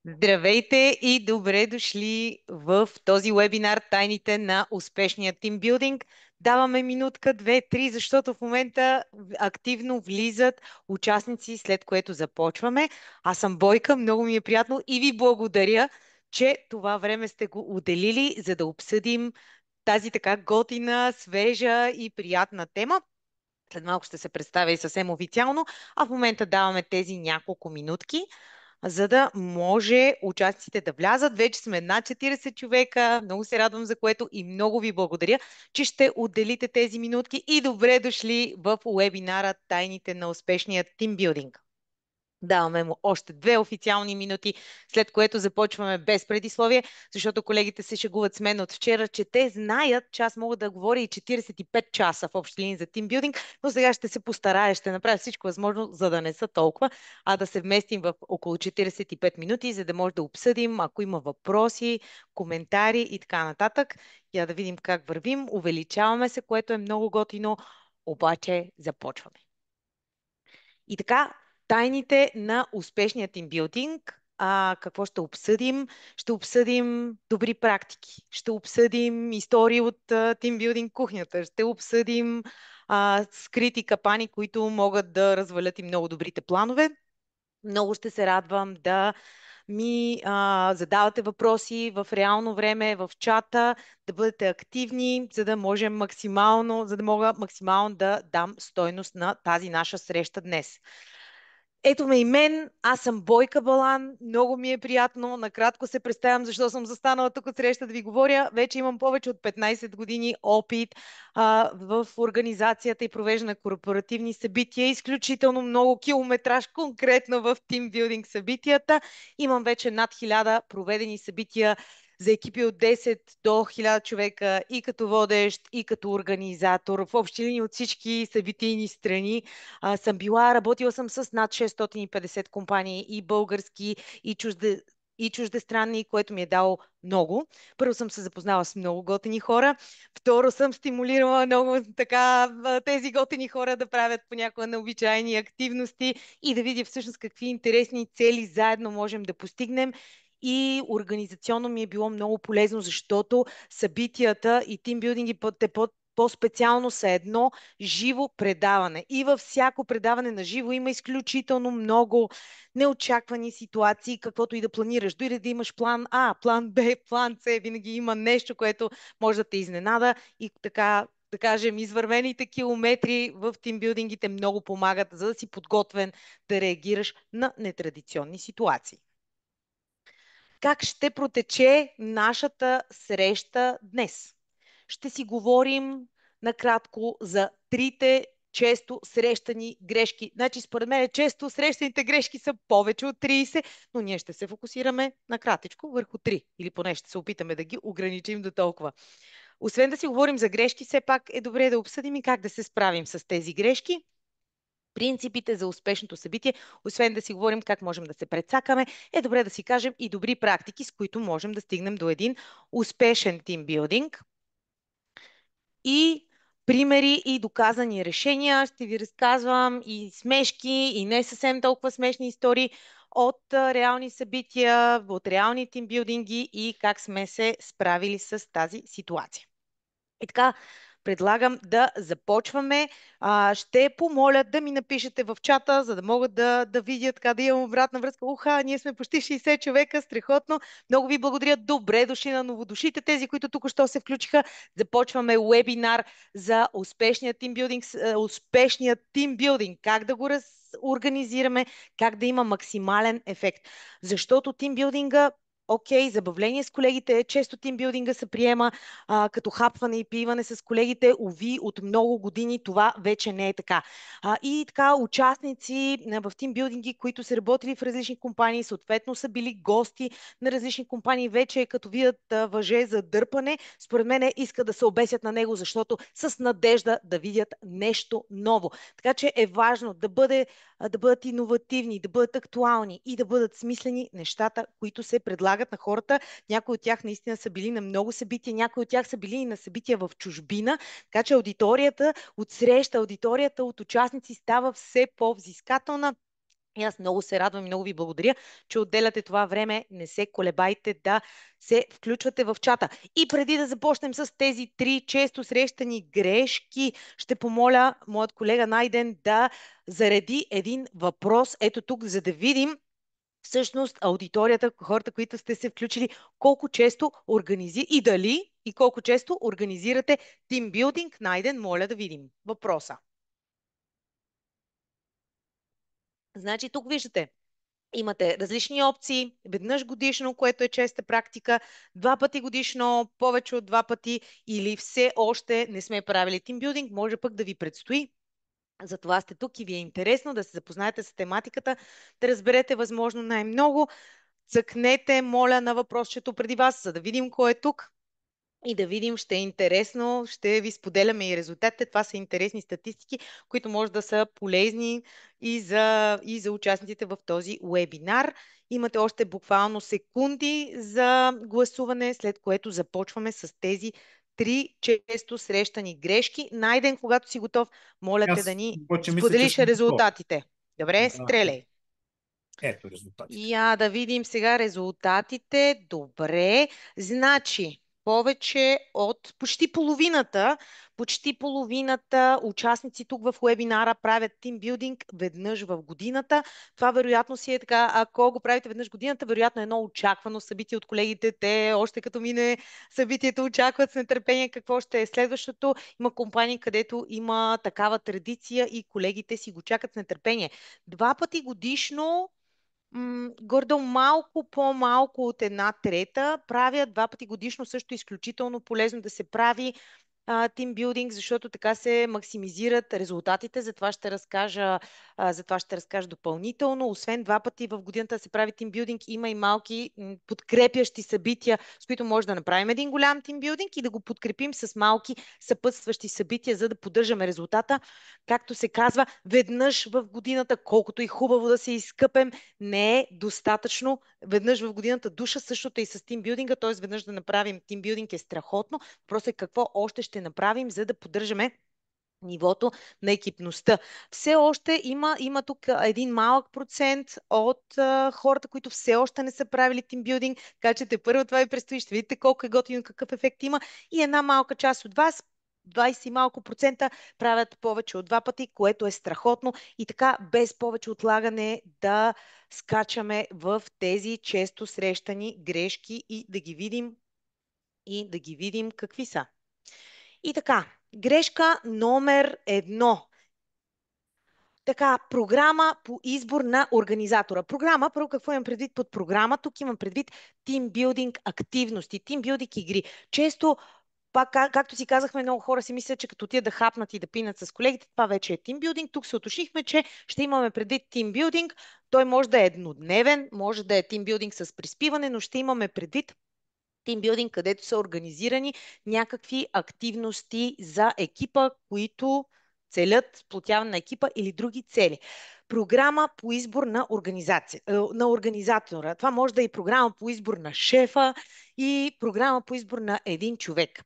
Здравейте и добре дошли в този вебинар Тайните на успешния тимбилдинг. Даваме минутка, две, три, защото в момента активно влизат участници, след което започваме. Аз съм Бойка, много ми е приятно и ви благодаря, че това време сте го отделили, за да обсъдим тази така готина, свежа и приятна тема. След малко ще се представя и съвсем официално, а в момента даваме тези няколко минутки, за да може участниците да влязат. Вече сме над 40 човека. Много се радвам за което и много ви благодаря, че ще отделите тези минутки и добре дошли в уебинара Тайните на успешния тимбилдинг. Даваме му още две официални минути, след което започваме без предисловие, защото колегите се шегуват с мен от вчера, че те знаят, че аз мога да говоря и 45 часа в общи линии за тимбилдинг, но сега ще се постарая, ще направя всичко възможно, за да не са толкова, а да се вместим в около 45 минути, за да може да обсъдим, ако има въпроси, коментари и така нататък. Я да видим как вървим. Увеличаваме се, което е много готино, обаче започваме. И така, тайните на успешния тимбилдинг. Какво ще обсъдим? Ще обсъдим добри практики, ще обсъдим истории от тимбилдинг кухнята, ще обсъдим скрити капани, които могат да развалят и много добрите планове. Много ще се радвам да ми задавате въпроси в реално време в чата, да бъдете активни, за да мога максимално да дам стойност на тази наша среща днес. Ето ме и мен, аз съм Бойка Балан, много ми е приятно, накратко се представям защо съм застанала тук от среща да ви говоря. Вече имам повече от 15 години опит в организацията и провеждане на корпоративни събития, изключително много километраж конкретно в тимбилдинг събитията. Имам вече над 1000 проведени събития за екипи от 10 до 1000 човека и като водещ, и като организатор, в общи линии от всички събитийни страни съм била, работила съм с над 650 компании и български, и и чуждестранни, което ми е дало много. Първо съм се запознала с много готини хора. Второ съм стимулирала много така тези готини хора да правят понякога необичайни активности и да видя всъщност какви интересни цели заедно можем да постигнем. И организационно ми е било много полезно, защото събитията и тимбилдинги по-специално са едно живо предаване. И във всяко предаване на живо има изключително много неочаквани ситуации, каквото и да планираш. Дори да имаш план А, план Б, план С, винаги има нещо, което може да те изненада и така да кажем, извървените километри в тимбилдингите много помагат, за да си подготвен да реагираш на нетрадиционни ситуации. Как ще протече нашата среща днес? Ще си говорим накратко за трите често срещани грешки. Значи, според мен, често срещаните грешки са повече от 30, но ние ще се фокусираме накратичко върху 3, или поне ще се опитаме да ги ограничим до толкова. Освен да си говорим за грешки, все пак е добре да обсъдим и как да се справим с тези грешки, принципите за успешното събитие, освен да си говорим как можем да се прецакаме, е добре да си кажем и добри практики, с които можем да стигнем до един успешен тимбилдинг. И примери и доказани решения. Ще ви разказвам и смешки, и не съвсем толкова смешни истории от реални събития, от реални тимбилдинги и как сме се справили с тази ситуация. И така, предлагам да започваме. Ще помоля да ми напишете в чата, за да могат да видят, така да имам обратна връзка. Уха, ние сме почти 60 човека, страхотно. Много ви благодаря. Добре дошли на новодушите, тези, които тук що се включиха. Започваме вебинар за успешния тимбилдинг, как да го организираме, как да има максимален ефект. Защото тимбилдинга, окей, забавление с колегите, често тимбилдинга се приема като хапване и пиване с колегите. Уви, от много години това вече не е така. И така, участници в тимбилдинги, които са работили в различни компании, съответно са били гости на различни компании, вече като видят въже за дърпане, според мен иска да се обесят на него, защото с надежда да видят нещо ново. Така че е важно да бъдат иновативни, да бъдат актуални и да бъдат смислени нещата, които се предлагат на хората. Някои от тях наистина са били на много събития, някои от тях са били и на събития в чужбина, така че аудиторията от среща, аудиторията от участници става все по-взискателна И аз много се радвам и много ви благодаря, че отделяте това време. Не се колебайте да се включвате в чата. И преди да започнем с тези три често срещани грешки, ще помоля моят колега Найден да зареди един въпрос. Ето тук, за да видим всъщност аудиторията, хората, които сте се включили, колко често и дали и колко често организирате тимбилдинг. Найден, моля да видим въпроса. Значи тук виждате, имате различни опции, веднъж годишно, което е честа практика, два пъти годишно, повече от два пъти или все още не сме правили тимбилдинг, може пък да ви предстои. Затова сте тук и ви е интересно да се запознаете с тематиката, да разберете възможно най-много. Цъкнете, моля, на въпросчето преди вас, за да видим кой е тук и да видим, ще е интересно, ще ви споделяме и резултатите. Това са интересни статистики, които може да са полезни и за участниците в този вебинар. Имате още буквално секунди за гласуване, след което започваме с тези три често срещани грешки. Найден, когато си готов, моля те да Аз ни обаче мисля, че споделиш съм готов. резултатите. Добре, Да. стреляй. Ето резултатите. Я да видим сега резултатите. Добре. Значи, повече от почти половината участници тук в вебинара правят тимбилдинг веднъж в годината. Това вероятно си е така, ако го правите веднъж в годината, вероятно е едно очаквано събитие от колегите. Те още като мине събитието очакват с нетърпение какво ще е следващото. Има компании, където има такава традиция и колегите си го чакат с нетърпение. Два пъти годишно гордо малко по-малко от една трета правя два пъти годишно, също изключително полезно да се прави тимбилдинг, защото така се максимизират резултатите. За това ще разкажа допълнително. Освен два пъти в годината да се прави тимбилдинг, има и малки подкрепящи събития, с които може да направим един голям тимбилдинг и да го подкрепим с малки съпътстващи събития, за да поддържаме резултата. Както се казва, веднъж в годината, колкото и хубаво да се изкъпем, не е достатъчно. Веднъж в годината душа, същото е и с тимбилдинга, т.е. веднъж да направим тимбилдинг е страхотно. Просто е какво още ще направим, за да поддържаме нивото на екипността. Все още има тук един малък процент от хората, които все още не са правили тимбилдинг, така че първо това ви предстои, ще видите колко е готино, какъв ефект има и една малка част от вас, 20 и малко процента, правят повече от два пъти, което е страхотно и така без повече отлагане да скачаме в тези често срещани грешки и да ги видим какви са. И така, грешка номер едно. Така, програма по избор на организатора. Програма, първо какво имам предвид под програма? Тук имам предвид тимбилдинг активности, тимбилдинг игри. Често, пак, както си казахме, много хора си мислят, че като отидат да хапнат и да пинат с колегите, това вече е тимбилдинг. Тук се уточнихме, че ще имаме предвид тимбилдинг. Той може да е еднодневен, може да е тимбилдинг с приспиване, но ще имаме предвид тимбилдинг, където са организирани някакви активности за екипа, които целят сплотяване на екипа или други цели. Програма по избор на организатора. Това може да е и програма по избор на шефа и програма по избор на един човек.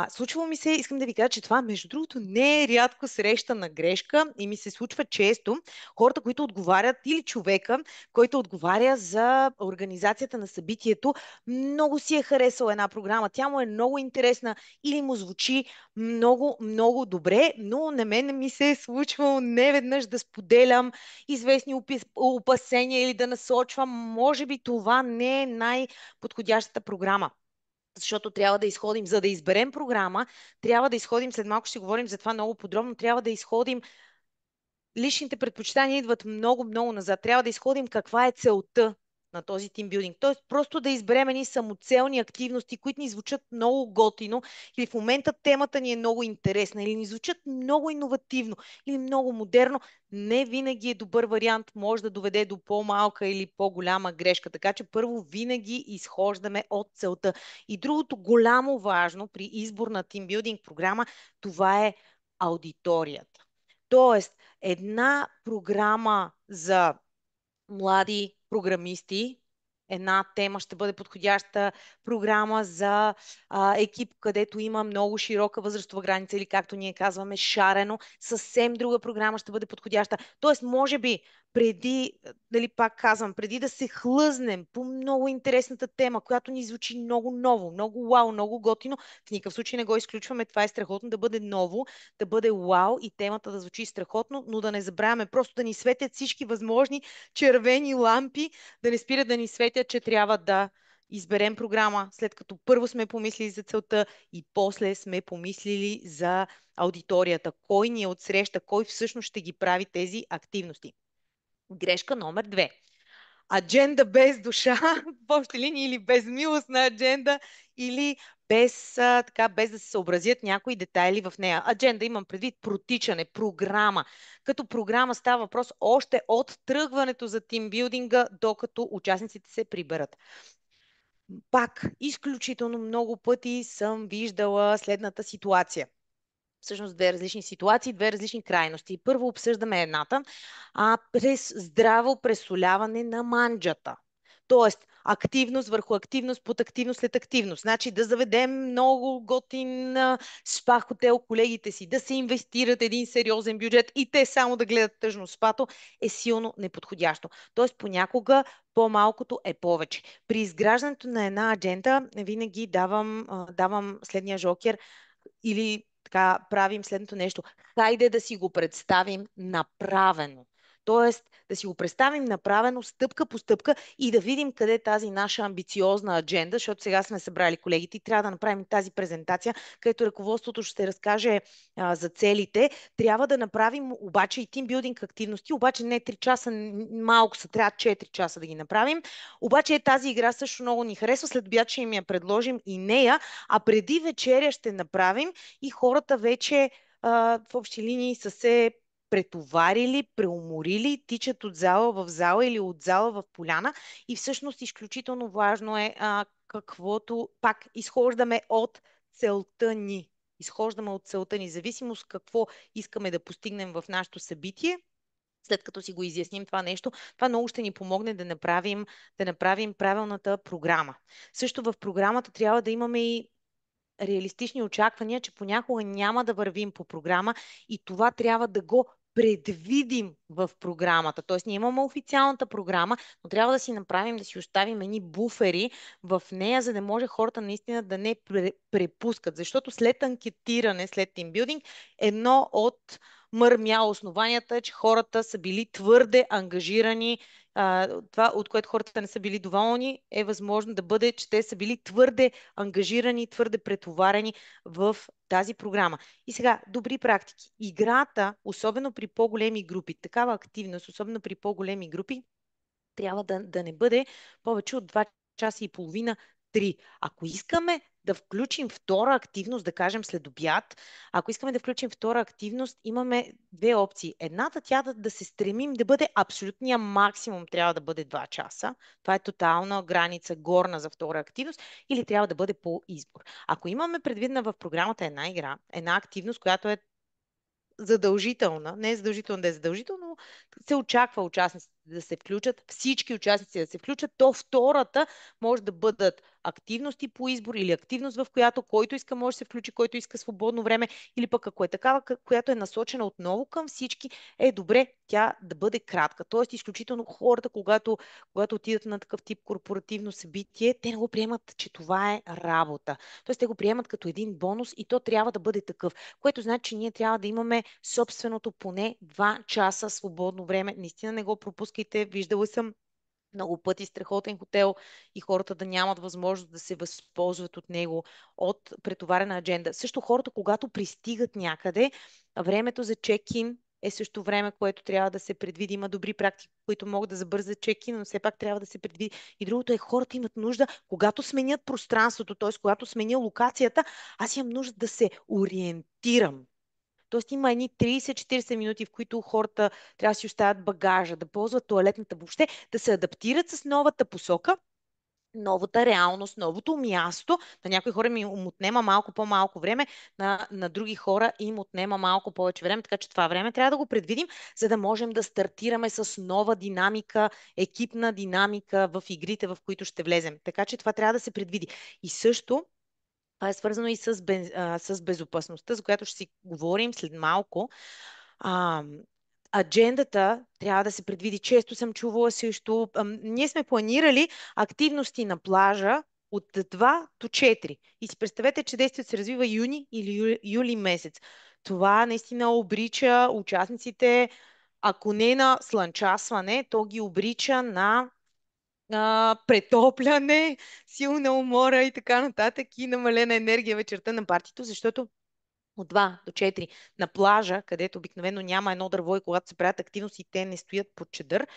Случвало ми се, искам да ви кажа, че това, между другото, не е рядко срещана грешка и ми се случва често. Хората, които отговарят, или човека, който отговаря за организацията на събитието, много си е харесал една програма. Тя му е много интересна или му звучи много, много добре, но на мен ми се е случвало неведнъж да споделям известни опасения или да насочвам. Може би това не е най-подходящата програма. Защото трябва да изходим, за да изберем програма, трябва да изходим, след малко ще говорим за това много подробно, трябва да изходим, личните предпочитания идват много, много назад. Трябва да изходим каква е целта на този тимбилдинг. Тоест просто да изберем едни самоцелни активности, които ни звучат много готино или в момента темата ни е много интересна или ни звучат много иновативно или много модерно. Не винаги е добър вариант, може да доведе до по-малка или по-голяма грешка. Така че първо винаги изхождаме от целта. И другото голямо важно при избор на тимбилдинг програма, това е аудиторията. Тоест, една програма за млади програмисти една тема ще бъде подходяща програма за екип, където има много широка възрастова граница или както ние казваме шарено, съвсем друга програма ще бъде подходяща. Тоест, може би, преди, дали пак казвам, преди да се хлъзнем по много интересната тема, която ни звучи много ново, много вау, много готино, в никакъв случай не го изключваме, това е страхотно да бъде ново, да бъде вау и темата да звучи страхотно, но да не забравяме просто да ни светят всички възможни червени лампи, да не спират да ни светят, че трябва да изберем програма, след като първо сме помислили за целта и после сме помислили за аудиторията. Кой ни е отсреща, кой всъщност ще ги прави тези активности. Грешка номер две. Адженда без душа, в общи линии или без милостна адженда, или без да се съобразят някои детайли в нея. Адженда имам предвид протичане, програма. Като програма става въпрос още от тръгването за тимбилдинга, докато участниците се приберат. Пак, изключително много пъти съм виждала следната ситуация. Всъщност две различни ситуации, две различни крайности. Първо обсъждаме едната, през здраво пресоляване на манджата. Тоест, активност върху активност, под активност след активност. Значи да заведем много готин спа хотел колегите си, да се инвестират един сериозен бюджет и те само да гледат тъжно спато е силно неподходящо. Тоест, понякога по-малкото е повече. При изграждането на една адженда винаги давам следния жокер или така правим следното нещо. Хайде да си го представим направено. Тоест да си го представим направено стъпка по стъпка и да видим къде е тази наша амбициозна адженда, защото сега сме събрали колегите и трябва да направим тази презентация, където ръководството ще разкаже за целите. Трябва да направим обаче и тимбилдинг активности, обаче не 3 часа, малко са, трябва 4 часа да ги направим. Обаче тази игра също много ни харесва, след обяд ще им я предложим и нея, а преди вечеря ще направим и хората вече в общи линии са се претоварили, преуморили, тичат от зала в зала или от зала в поляна и всъщност изключително важно е каквото пак изхождаме от целта ни. Изхождаме от целта ни, зависимост какво искаме да постигнем в нашето събитие. След като си го изясним това нещо, това много ще ни помогне да направим правилната програма. Също в програмата трябва да имаме и реалистични очаквания, че понякога няма да вървим по програма и това трябва да го предвидим в програмата. Тоест, ние имаме официалната програма, но трябва да си направим, да си оставим едни буфери в нея, за да може хората наистина да не препускат. Защото след анкетиране, след тимбилдинг, едно от мърмя основанията е, че хората са били твърде ангажирани. Това, от което хората не са били доволни, е възможно да бъде, че те са били твърде ангажирани, твърде претоварени в тази програма. И сега, добри практики. Играта, особено при по-големи групи, такава активност, особено при по-големи групи, трябва да не бъде повече от 2 часа и половина, 3. Ако искаме да включим втора активност, да кажем след обяд, ако искаме да включим втора активност, имаме две опции. Едната, тя да се стремим да бъде абсолютния максимум, трябва да бъде 2 часа. Това е тотална граница горна за втора активност или трябва да бъде по избор. Ако имаме предвидена в програмата една игра, една активност, която е задължителна, не е задължително да е задължително, но се очаква участниците да се включат, всички участници да се включат, то втората може да бъдат активности по избор или активност, в която който иска може да се включи, който иска свободно време, или пък ако е такава, която е насочена отново към всички, е добре тя да бъде кратка. Тоест, изключително хората, когато отидат на такъв тип корпоративно събитие, те не го приемат, че това е работа. Тоест, те го приемат като един бонус и то трябва да бъде такъв, което значи, че ние трябва да имаме собственото поне 2 часа свободно време. Наистина не го пропускайте. Виждала съм много пъти страхотен хотел и хората да нямат възможност да се възползват от него, от претоварена адженда. Също хората, когато пристигат някъде, времето за чек-ин е също време, което трябва да се предвиди. Има добри практики, които могат да забързат чек-ин, но все пак трябва да се предвиди. И другото е, хората имат нужда, когато сменят пространството, т.е. когато сменя локацията, аз имам нужда да се ориентирам. Тоест има едни 30-40 минути, в които хората трябва да си оставят багажа, да ползват тоалетната, въобще да се адаптират с новата посока, новата реалност, новото място. На някои хора им отнема малко по-малко време, на други хора им отнема малко повече време, така че това време трябва да го предвидим, за да можем да стартираме с нова динамика, екипна динамика в игрите, в които ще влезем. Така че това трябва да се предвиди. И също това е свързано и с безопасността, за която ще си говорим след малко. А, Аджендата трябва да се предвиди. Често съм чувала също. Ние сме планирали активности на плажа от 2 до 4. И си представете, че действието се развива юни или юли месец. Това наистина обрича участниците, ако не на слънчасване, то ги обрича на претопляне, силна умора и така нататък и намалена енергия вечерта на партито, защото от 2 до 4 на плажа, където обикновено няма едно дърво и когато се правят активности, те не стоят под чадър,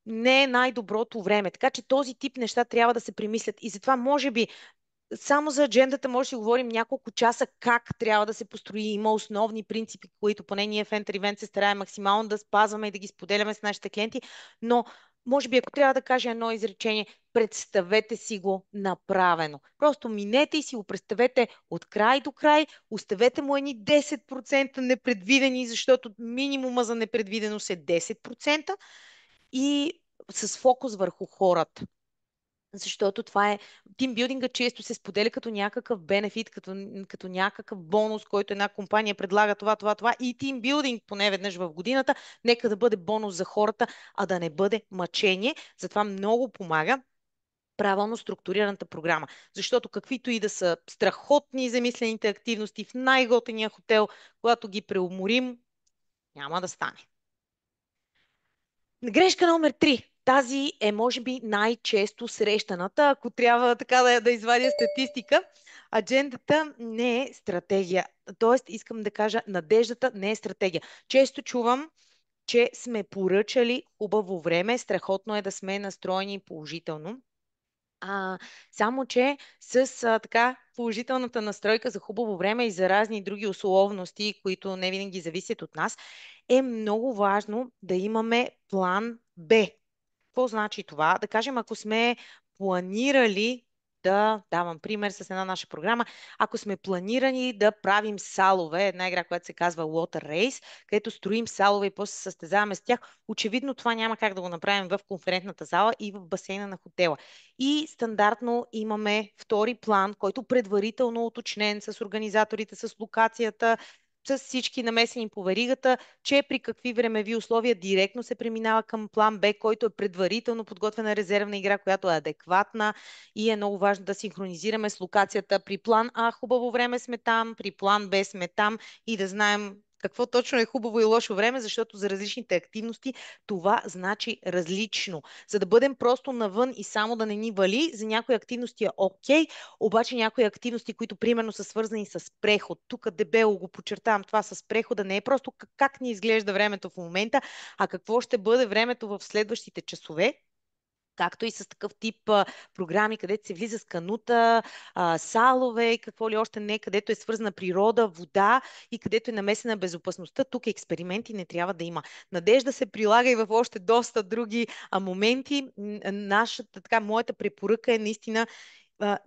не е най-доброто време. Така че този тип неща трябва да се премислят. И затова, може би, само за аджендата може да си говорим няколко часа как трябва да се построи. Има основни принципи, които поне ние в Enter Event се стараем максимално да спазваме и да ги споделяме с нашите клиенти, но може би ако трябва да кажа едно изречение, представете си го направено. Просто минете и си го представете от край до край, оставете му едни 10% непредвидени, защото минимума за непредвиденост е 10% и с фокус върху хората. Защото това е, тимбилдинга често се споделя като някакъв бенефит, като някакъв бонус, който една компания предлага това. И тимбилдинг поне веднъж в годината, нека да бъде бонус за хората, а да не бъде мъчение. Затова много помага правилно структурираната програма. Защото каквито и да са страхотни замислените активности в най-готения хотел, когато ги преуморим, няма да стане. Грешка номер 3. Тази е, може би, най-често срещаната, ако трябва така да извадя статистика. Аджендата не е стратегия. Тоест, искам да кажа, надеждата не е стратегия. Често чувам, че сме поръчали хубаво време. Страхотно е да сме настроени положително. Само, че с така положителната настройка за хубаво време и за разни други условности, които не винаги зависят от нас, е много важно да имаме план Б. Какво значи това? Да кажем, ако сме планирали да, давам пример с една наша програма, ако сме планирани да правим салове, една игра, която се казва Water Race, където строим салове и после се състезаваме с тях, очевидно това няма как да го направим в конферентната зала и в басейна на хотела. И стандартно имаме втори план, който предварително уточнен с организаторите, с локацията, с всички намесени по веригата, че при какви времеви условия директно се преминава към план Б, който е предварително подготвена резервна игра, която е адекватна и е много важно да синхронизираме с локацията. При план А хубаво време сме там, при план Б сме там и да знаем какво точно е хубаво и лошо време, защото за различните активности това значи различно. За да бъдем просто навън и само да не ни вали, за някои активности е окей, обаче някои активности, които примерно са свързани с преход, тук дебело го подчертавам, това с прехода не е просто как ни изглежда времето в момента, а какво ще бъде времето в следващите часове, както и с такъв тип програми, където се влиза с канута, салове и какво ли още не, където е свързана природа, вода и където е намесена безопасността. Тук експерименти не трябва да има. Надежда се прилага и в още доста други моменти. Нашата, така, моята препоръка е наистина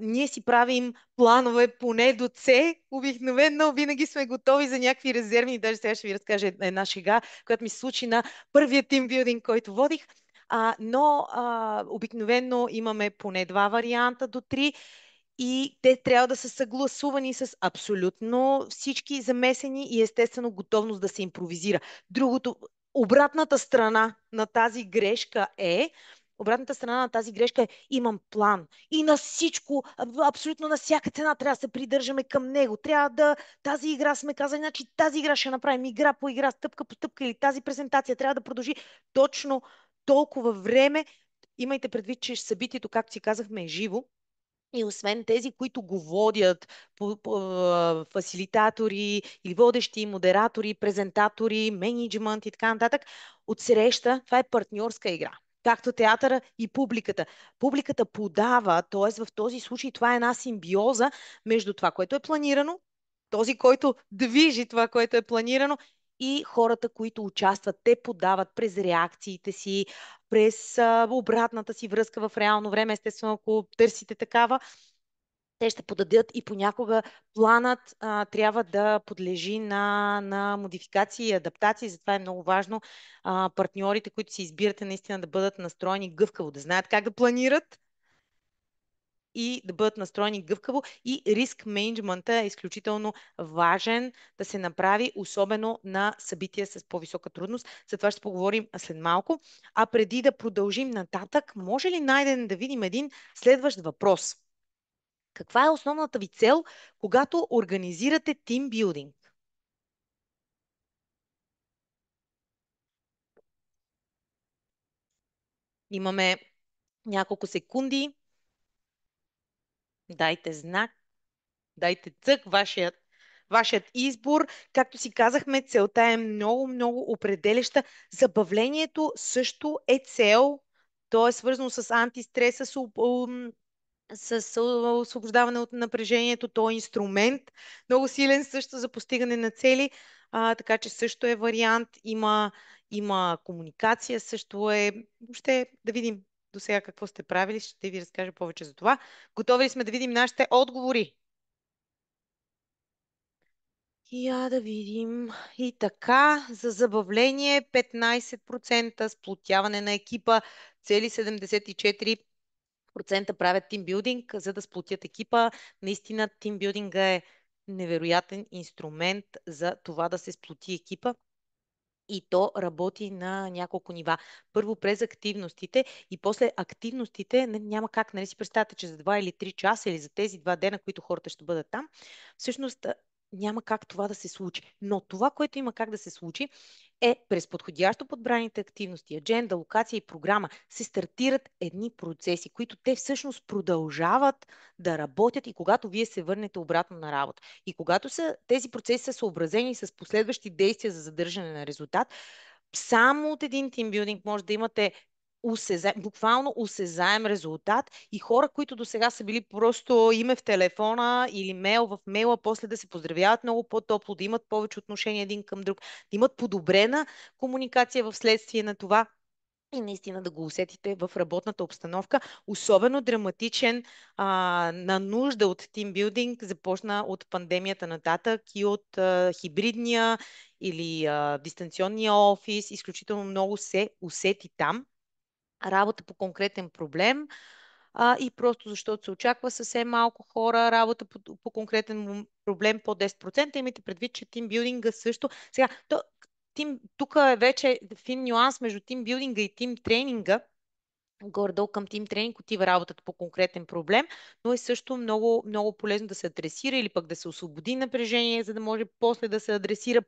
ние си правим планове поне до С. Обикновено винаги сме готови за някакви резервни. Даже сега ще ви разкажа една шега, която ми се случи на първия тимбилдинг, който водих. Но обикновено имаме поне 2 варианта до 3 и те трябва да са съгласувани с абсолютно всички замесени и естествено готовност да се импровизира. Другото, обратната страна на тази грешка е, обратната страна на тази грешка е имам план и на всичко, абсолютно на всяка цена трябва да се придържаме към него. Трябва да тази игра сме казали, значи тази игра ще направим игра по игра, стъпка по стъпка или тази презентация трябва да продължи точно толкова време. Имайте предвид, че събитието, както си казахме, е живо. И освен тези, които го водят, фасилитатори или водещи, модератори, презентатори, менеджмент и така нататък, отсреща това е партньорска игра. Както театъра и публиката. Публиката подава, т.е. в този случай това е една симбиоза между това, което е планирано, този, който движи това, което е планирано и хората, които участват, те подават през реакциите си, през обратната си връзка в реално време, естествено, ако търсите такава, те ще подадат и понякога планът трябва да подлежи на модификации и адаптации. Затова е много важно партньорите, които си избирате, наистина да бъдат настроени гъвкаво, да знаят как да планират и да бъдат настроени гъвкаво. И риск менеджмента е изключително важен да се направи, особено на събития с по-висока трудност. За това ще поговорим след малко. А преди да продължим нататък, може ли найден да видим един следващ въпрос? Каква е основната ви цел, когато организирате тимбилдинг? Имаме няколко секунди. Дайте знак, дайте цък, вашият избор. Както си казахме, целта е много, много определяща. Забавлението също е цел. То е свързано с антистреса, с освобождаване от напрежението. То е инструмент, много силен също за постигане на цели, така че също е вариант. Има комуникация, също е. Въобще да видим до сега какво сте правили, ще ви разкажа повече за това. Готови ли сме да видим нашите отговори? Я да видим. И така, за забавление 15%, сплотяване на екипа, цели 74% правят тимбилдинг, за да сплотят екипа. Наистина, тимбилдинга е невероятен инструмент за това да се сплоти екипа. И то работи на няколко нива. Първо през активностите и после активностите няма как, нали си представяте, че за 2 или 3 часа или за тези 2 дена, които хората ще бъдат там, всъщност няма как това да се случи. Но това, което има как да се случи, е през подходящо подбраните активности, адженда, локация и програма се стартират едни процеси, които те всъщност продължават да работят и когато вие се върнете обратно на работа. И когато тези процеси са съобразени с последващи действия за задържане на резултат, само от един тимбилдинг може да имате буквално осезаем резултат и хора, които до сега са били просто име в телефона или мейл в мейла, после да се поздравяват много по-топло, да имат повече отношение един към друг, да имат подобрена комуникация в следствие на това и наистина да го усетите в работната обстановка. Особено драматичен на нужда от тимбилдинг започна от пандемията нататък и от хибридния или дистанционния офис. Изключително много се усети там работа по конкретен проблем и просто защото се очаква съвсем малко хора, работа по конкретен проблем по 10%. Имайте предвид, че тимбилдинга също. Сега, тук е вече фин нюанс между тимбилдинга и тим тренинга. Горе-долу към тим тренинг отива работата по конкретен проблем, но е също много, много полезно да се адресира или пък да се освободи напрежение, за да може после да се адресира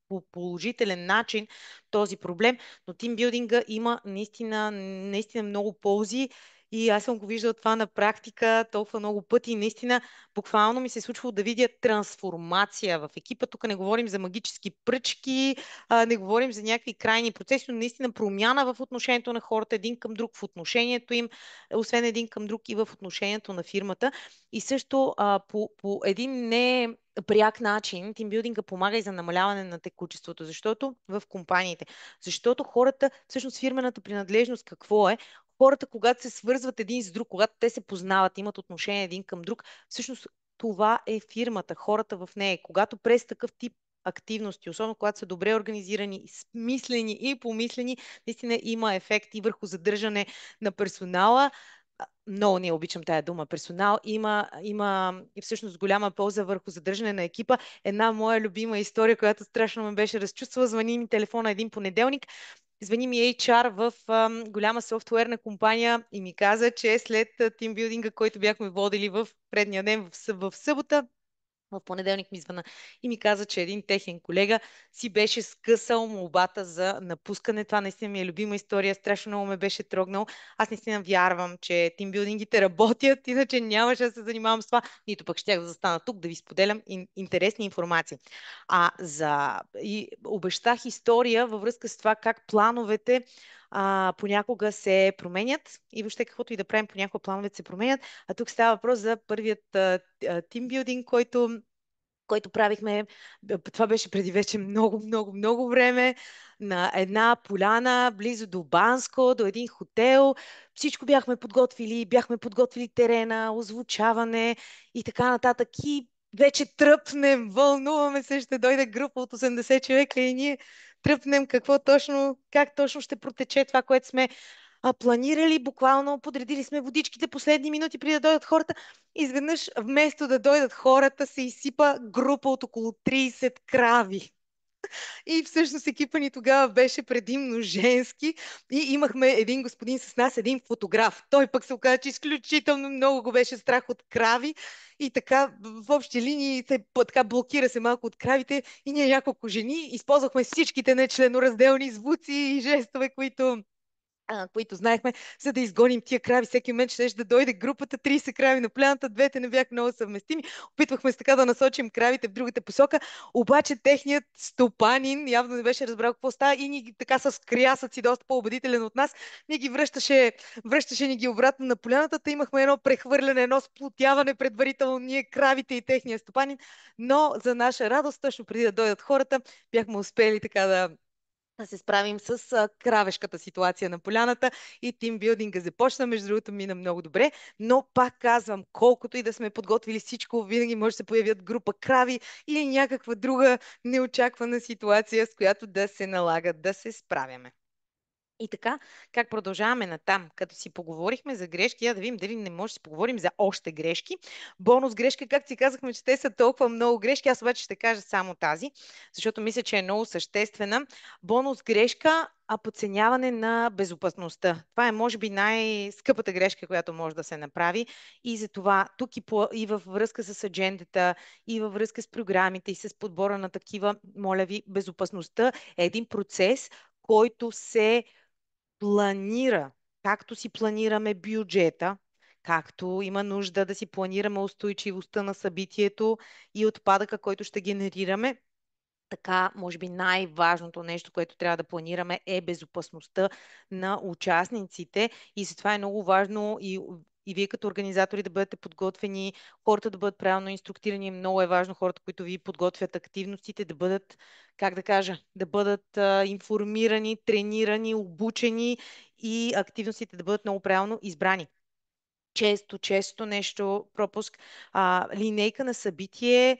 по положителен начин този проблем. Но тимбилдинга има наистина, наистина много ползи и аз съм го виждала това на практика толкова много пъти и наистина буквално ми се е случвало да видя трансформация в екипа. Тук не говорим за магически пръчки, не говорим за някакви крайни процеси, но наистина промяна в отношението на хората един към друг, в отношението им, освен един към друг и в отношението на фирмата. И също по един не пряк начин тимбилдинга помага и за намаляване на текучеството, защото в компаниите. Защото хората, всъщност фирмената принадлежност какво е? Хората, когато се свързват един с друг, когато те се познават, имат отношение един към друг, всъщност това е фирмата, хората в нея. Когато през такъв тип активности, особено когато са добре организирани, смислени и помислени, наистина има ефект и върху задържане на персонала. Много не обичам тая дума. Персонал има и всъщност голяма полза върху задържане на екипа. Една моя любима история, която страшно ме беше разчувствала. Звъни ми телефона един понеделник. Звъни ми HR в голяма софтуерна компания и ми каза, че след тимбилдинга, който бяхме водили в предния ден в събота, в понеделник ми звъна и ми каза, че един техен колега си беше скъсал молбата за напускане. Това наистина ми е любима история. Страшно много ме беше трогнал. Аз наистина вярвам, че тимбилдингите работят, иначе нямаше да се занимавам с това. Нито пък щях да застана тук да ви споделям интересни информации. И обещах история във връзка с това как плановете понякога се променят и въобще каквото и да правим, понякога плановете се променят. А тук става въпрос за първият тимбилдинг, който който правихме. Това беше преди вече много, много, много време, на една поляна, близо до Банско, до един хотел. Всичко бяхме подготвили терена, озвучаване и така нататък. И вече тръпнем, вълнуваме се, ще дойде група от 80 човека и ние тръпнем как точно ще протече това, което сме планирали. Буквално подредили сме водичките последни минути преди да дойдат хората. Изведнъж, вместо да дойдат хората, се изсипа група от около 30 крави. И всъщност екипа ни тогава беше предимно женски и имахме един господин с нас, един фотограф. Той пък се оказа, че изключително много го беше страх от крави и така в общи линии така блокира се малко от кравите и ние няколко жени използвахме всичките нечленоразделни звуци и жестове, които знаехме, за да изгоним тия крави. Всеки момент ще да дойде групата, 30 крави на пляната, двете не бяха много съвместими. Опитвахме се така да насочим кравите в другата посока, обаче техният стопанин явно не беше разбрал какво става и ни така с крясъци, доста по-убедителен от нас, ни ги връщаше ни ги обратно на поляната. Та имахме едно прехвърляне, едно сплотяване предварително ние кравите и техния стопанин, но за наша радост, точно преди да дойдат хората, бяхме успели така да се справим с кравешката ситуация на поляната и тимбилдинга започна. Между другото, мина много добре, но пак казвам, колкото и да сме подготвили всичко, винаги може да се появят група крави или някаква друга неочаквана ситуация, с която да се налага да се справяме. И така, как продължаваме натам? Като си поговорихме за грешки, я да видим дали не може да си поговорим за още грешки. Бонус грешка, както си казахме, че те са толкова много грешки, аз обаче ще кажа само тази, защото мисля, че е много съществена. Бонус грешка, а подценяване на безопасността. Това е, може би, най-скъпата грешка, която може да се направи. И затова тук и във връзка с аджендата, и във връзка с програмите, и с подбора на такива, моля ви, безопасността е един процес, който се планира, както си планираме бюджета, както има нужда да си планираме устойчивостта на събитието и отпадъка, който ще генерираме, така, може би най-важното нещо, което трябва да планираме е безопасността на участниците и затова е много важно и вие като организатори да бъдете подготвени, хората да бъдат правилно инструктирани. Много е важно хората, които ви подготвят активностите, да бъдат, как да кажа, да бъдат информирани, тренирани, обучени и активностите да бъдат много правилно избрани. Често нещо, пропуск, линейка на събитие,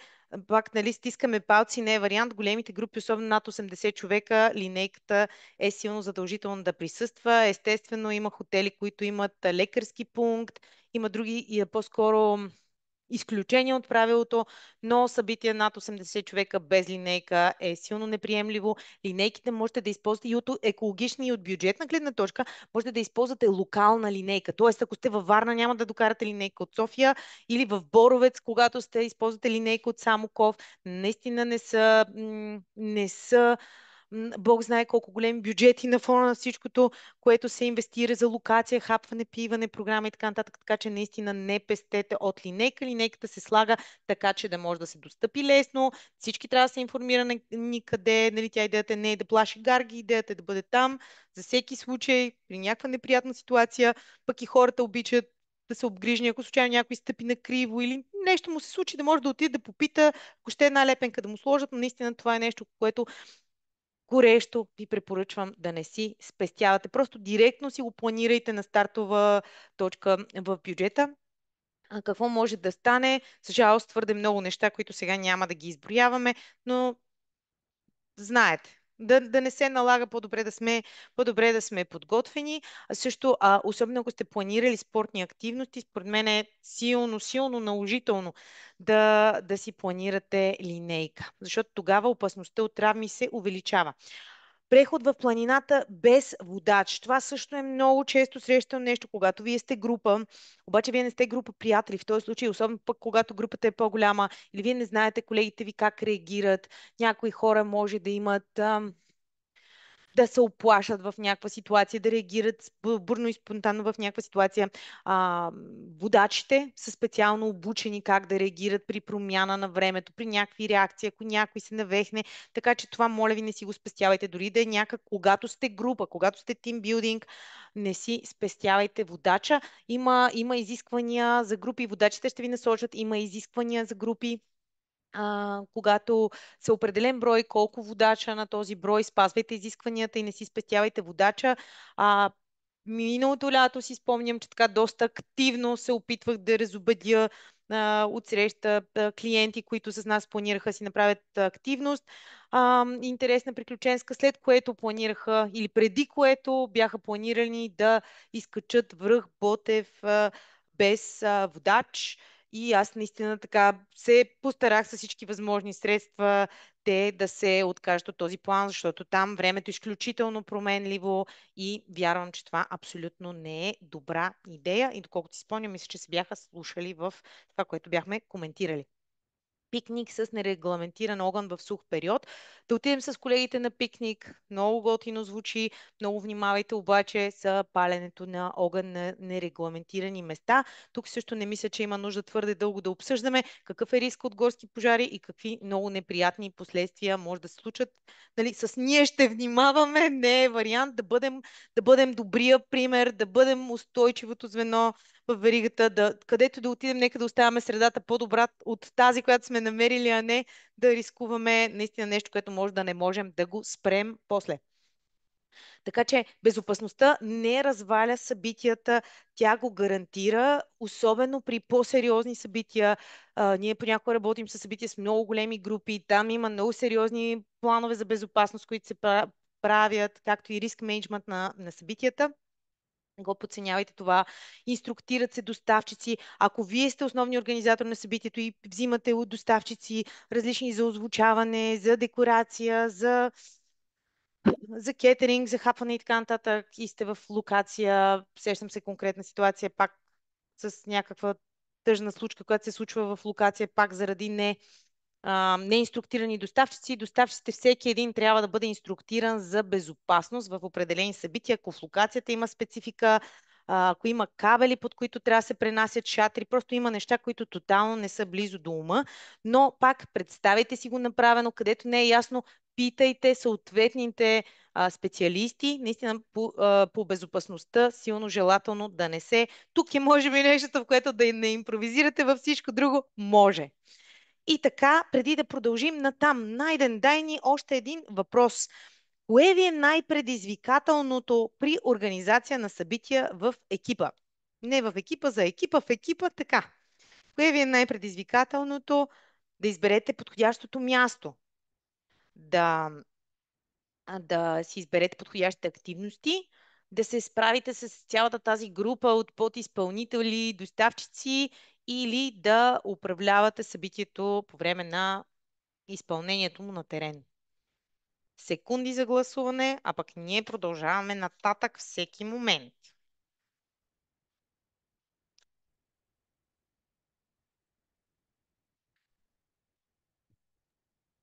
пак, нали, стискаме палци, не е вариант. Големите групи, особено над 80 човека, линейката е силно задължително да присъства. Естествено, има хотели, които имат лекарски пункт, има други и по-скоро изключение от правилото, но събитие над 80 човека без линейка е силно неприемливо. Линейките можете да използвате и от екологична, и от бюджетна гледна точка, можете да използвате локална линейка. Тоест, ако сте във Варна, няма да докарате линейка от София или в Боровец, когато сте използвате линейка от Самоков. Наистина не са Бог знае колко големи бюджети на фона на всичкото, което се инвестира за локация, хапване, пиване, програма и така нататък. Така че наистина не пестете от линейка. Линейката се слага така, че да може да се достъпи лесно. Всички трябва да са информирани къде, нали, тя идеята не е да плаши гарги, идеята е да бъде там за всеки случай, при някаква неприятна ситуация, пък и хората обичат да се обгрижни, ако случайно някой стъпи на криво или нещо му се случи, да може да отиде да попита, ако ще е една лепенка да му сложат, но наистина това е нещо, което горещо ви препоръчвам да не си спестявате. Просто директно си го планирайте на стартова точка в бюджета. Какво може да стане? За жалост, твърде много неща, които сега няма да ги изброяваме, но знаете. Да не се налага по-добре да сме подготвени. А също, особено ако сте планирали спортни активности, според мен е силно, силно наложително да си планирате линейка, защото тогава опасността от травми се увеличава. Преход в планината без водач. Това също е много често срещано нещо, когато вие сте група, обаче вие не сте група приятели. В този случай, особено пък когато групата е по-голяма или вие не знаете колегите ви как реагират. Някои хора може да имат да се оплашат в някаква ситуация, да реагират бурно и спонтанно в някаква ситуация. Водачите са специално обучени как да реагират при промяна на времето, при някакви реакции, ако някой се навехне. Така че това, моля ви, не си го спестявайте. Дори да е някак, когато сте група, когато сте тимбилдинг, не си спестявайте водача. Има изисквания за групи. Водачите ще ви насочат. Има изисквания за групи когато са определен брой, колко водача на този брой, спазвайте изискванията и не си спестявайте водача. А, Миналото лято си спомням, че така доста активно се опитвах да разобедя отсреща клиенти, които с нас планираха да си направят активност. Интересна приключенска, след което планираха или преди което бяха планирани да изкачат връх Ботев без водач. И аз наистина така се постарах с всички възможни средства те да се откажат от този план, защото там времето е изключително променливо и вярвам, че това абсолютно не е добра идея. И доколкото си спомням, мисля, че се бяха слушали в това, което бяхме коментирали. Пикник с нерегламентиран огън в сух период. Да отидем с колегите на пикник. Много готино звучи. Много внимавайте обаче за паленето на огън на нерегламентирани места. Тук също не мисля, че има нужда твърде дълго да обсъждаме какъв е риск от горски пожари и какви много неприятни последствия може да се случат. Нали, с ние ще внимаваме. Не е вариант да бъдем добрия пример, да бъдем устойчивото звено в веригата, където да отидем, нека да оставяме средата по-добра от тази, която сме намерили, а не да рискуваме наистина нещо, което може да не можем да го спрем после. Така че безопасността не разваля събитията, тя го гарантира, особено при по-сериозни събития. Ние понякога работим с събития с много големи групи, там има много сериозни планове за безопасност, които се правят, както и риск менеджмент на събитията. Не го подценявайте това. Инструктират се доставчици. Ако вие сте основни организатор на събитието и взимате от доставчици различни за озвучаване, за декорация, за кетеринг, за хапване и така нататък, и сте в локация, сещам се конкретна ситуация, пак с някаква тъжна случка, която се случва в локация, пак заради неинструктирани доставчици. Доставчиците всеки един трябва да бъде инструктиран за безопасност в определени събития. Ако в локацията има специфика, ако има кабели, под които трябва да се пренасят шатри, просто има неща, които тотално не са близо до ума. Но пак представете си го направено, където не е ясно, питайте съответните специалисти, наистина по безопасността, силно желателно да не се. Тук е може би нещото, в което да не импровизирате, във всичко друго може. И така, преди да продължим натам, Найден, дай ни още един въпрос. Кое ви е най-предизвикателното при организация на събития в екипа? Не в екипа, за екипа, в екипа, така. Кое ви е най-предизвикателното да изберете подходящото място, да, да си изберете подходящите активности, да се справите с цялата тази група от подизпълнители, доставчици или да управлявате събитието по време на изпълнението му на терен? Секунди за гласуване, а пък ние продължаваме нататък всеки момент.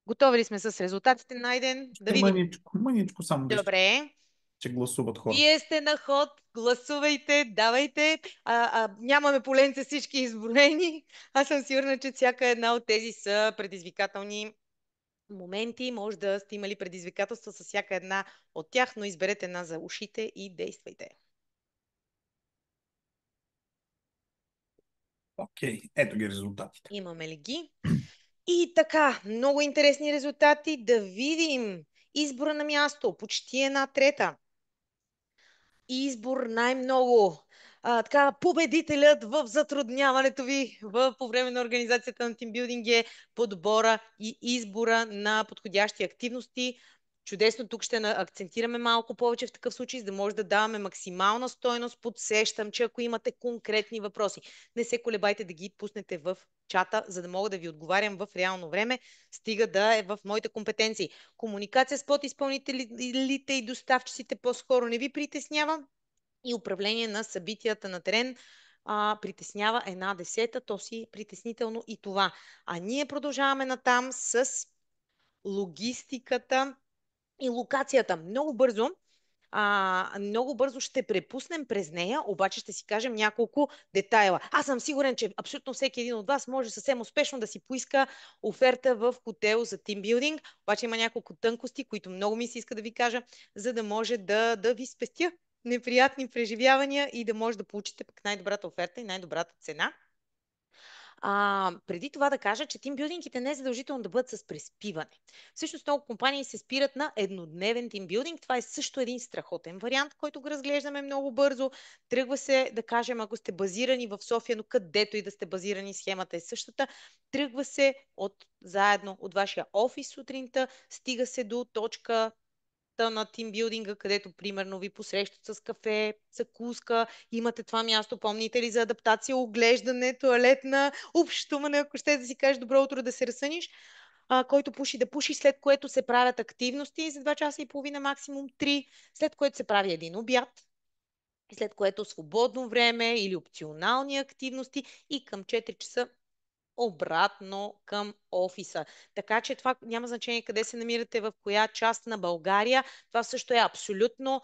Готови ли сме с резултатите? Найден, да видим. Мъничко, мъничко само да изчакам, Добре. че гласуват хората. Вие сте на ход, гласувайте, давайте. Нямаме поленца всички изброени. Аз съм сигурна, че всяка една от тези са предизвикателни моменти. Може да сте имали предизвикателства с всяка една от тях, но изберете една за ушите и действайте. Окей, ето ги резултатите. Имаме ли ги? И така, много интересни резултати. Да видим избора на място. Почти една трета. Избор най-много. Така, победителят в затрудняването ви по време на организацията на тимбилдинг е подбора и избора на подходящи активности. Чудесно, тук ще акцентираме малко повече в такъв случай, за да може да даваме максимална стойност. Подсещам, че ако имате конкретни въпроси, не се колебайте да ги пуснете в чата, за да мога да ви отговарям в реално време, стига да е в моите компетенции. Комуникация с подизпълнителите и доставчиците по-скоро не ви притеснява и управление на събитията на терен притеснява една десета, то си притеснително и това. А ние продължаваме натам с логистиката и локацията. Много бързо ще препуснем през нея, обаче ще си кажем няколко детайла. Аз съм сигурен, че абсолютно всеки един от вас може съвсем успешно да си поиска оферта в хотел за тимбилдинг, обаче има няколко тънкости, които много ми се иска да ви кажа, за да може да ви спестя неприятни преживявания и да може да получите пък най-добрата оферта и най-добрата цена. Преди това да кажа, че тимбилдингите не е задължително да бъдат с преспиване. Всъщност много компании се спират на еднодневен тимбилдинг. Това е също един страхотен вариант, който го разглеждаме много бързо. Тръгва се, да кажем, ако сте базирани в София, но където и да сте базирани, схемата е същата. Тръгва се заедно от вашия офис сутринта, стига се до точка на тимбилдинга, където примерно ви посрещат с кафе, закуска, имате това място, помните ли за адаптация, оглеждане, туалетна, общуване, ако ще да си кажеш добро утро, да се разсъниш, който пуши да пуши, след което се правят активности за 2 часа и половина, максимум 3, след което се прави един обяд, след което свободно време или опционални активности и към 4 часа обратно към офиса. Така че това няма значение къде се намирате, в коя част на България. Това също е абсолютно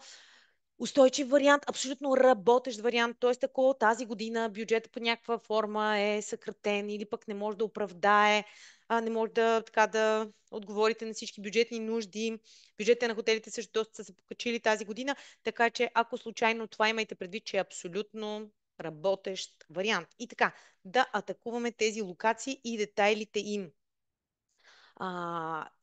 устойчив вариант, абсолютно работещ вариант. Т.е. ако тази година бюджета по някаква форма е съкратен или пък не може да оправдае, не може да отговорите на всички бюджетни нужди. Бюджетите на хотелите също доста са се покачили тази година, така че ако случайно това имайте предвид, че е абсолютно работещ вариант. И така, да атакуваме тези локации и детайлите им.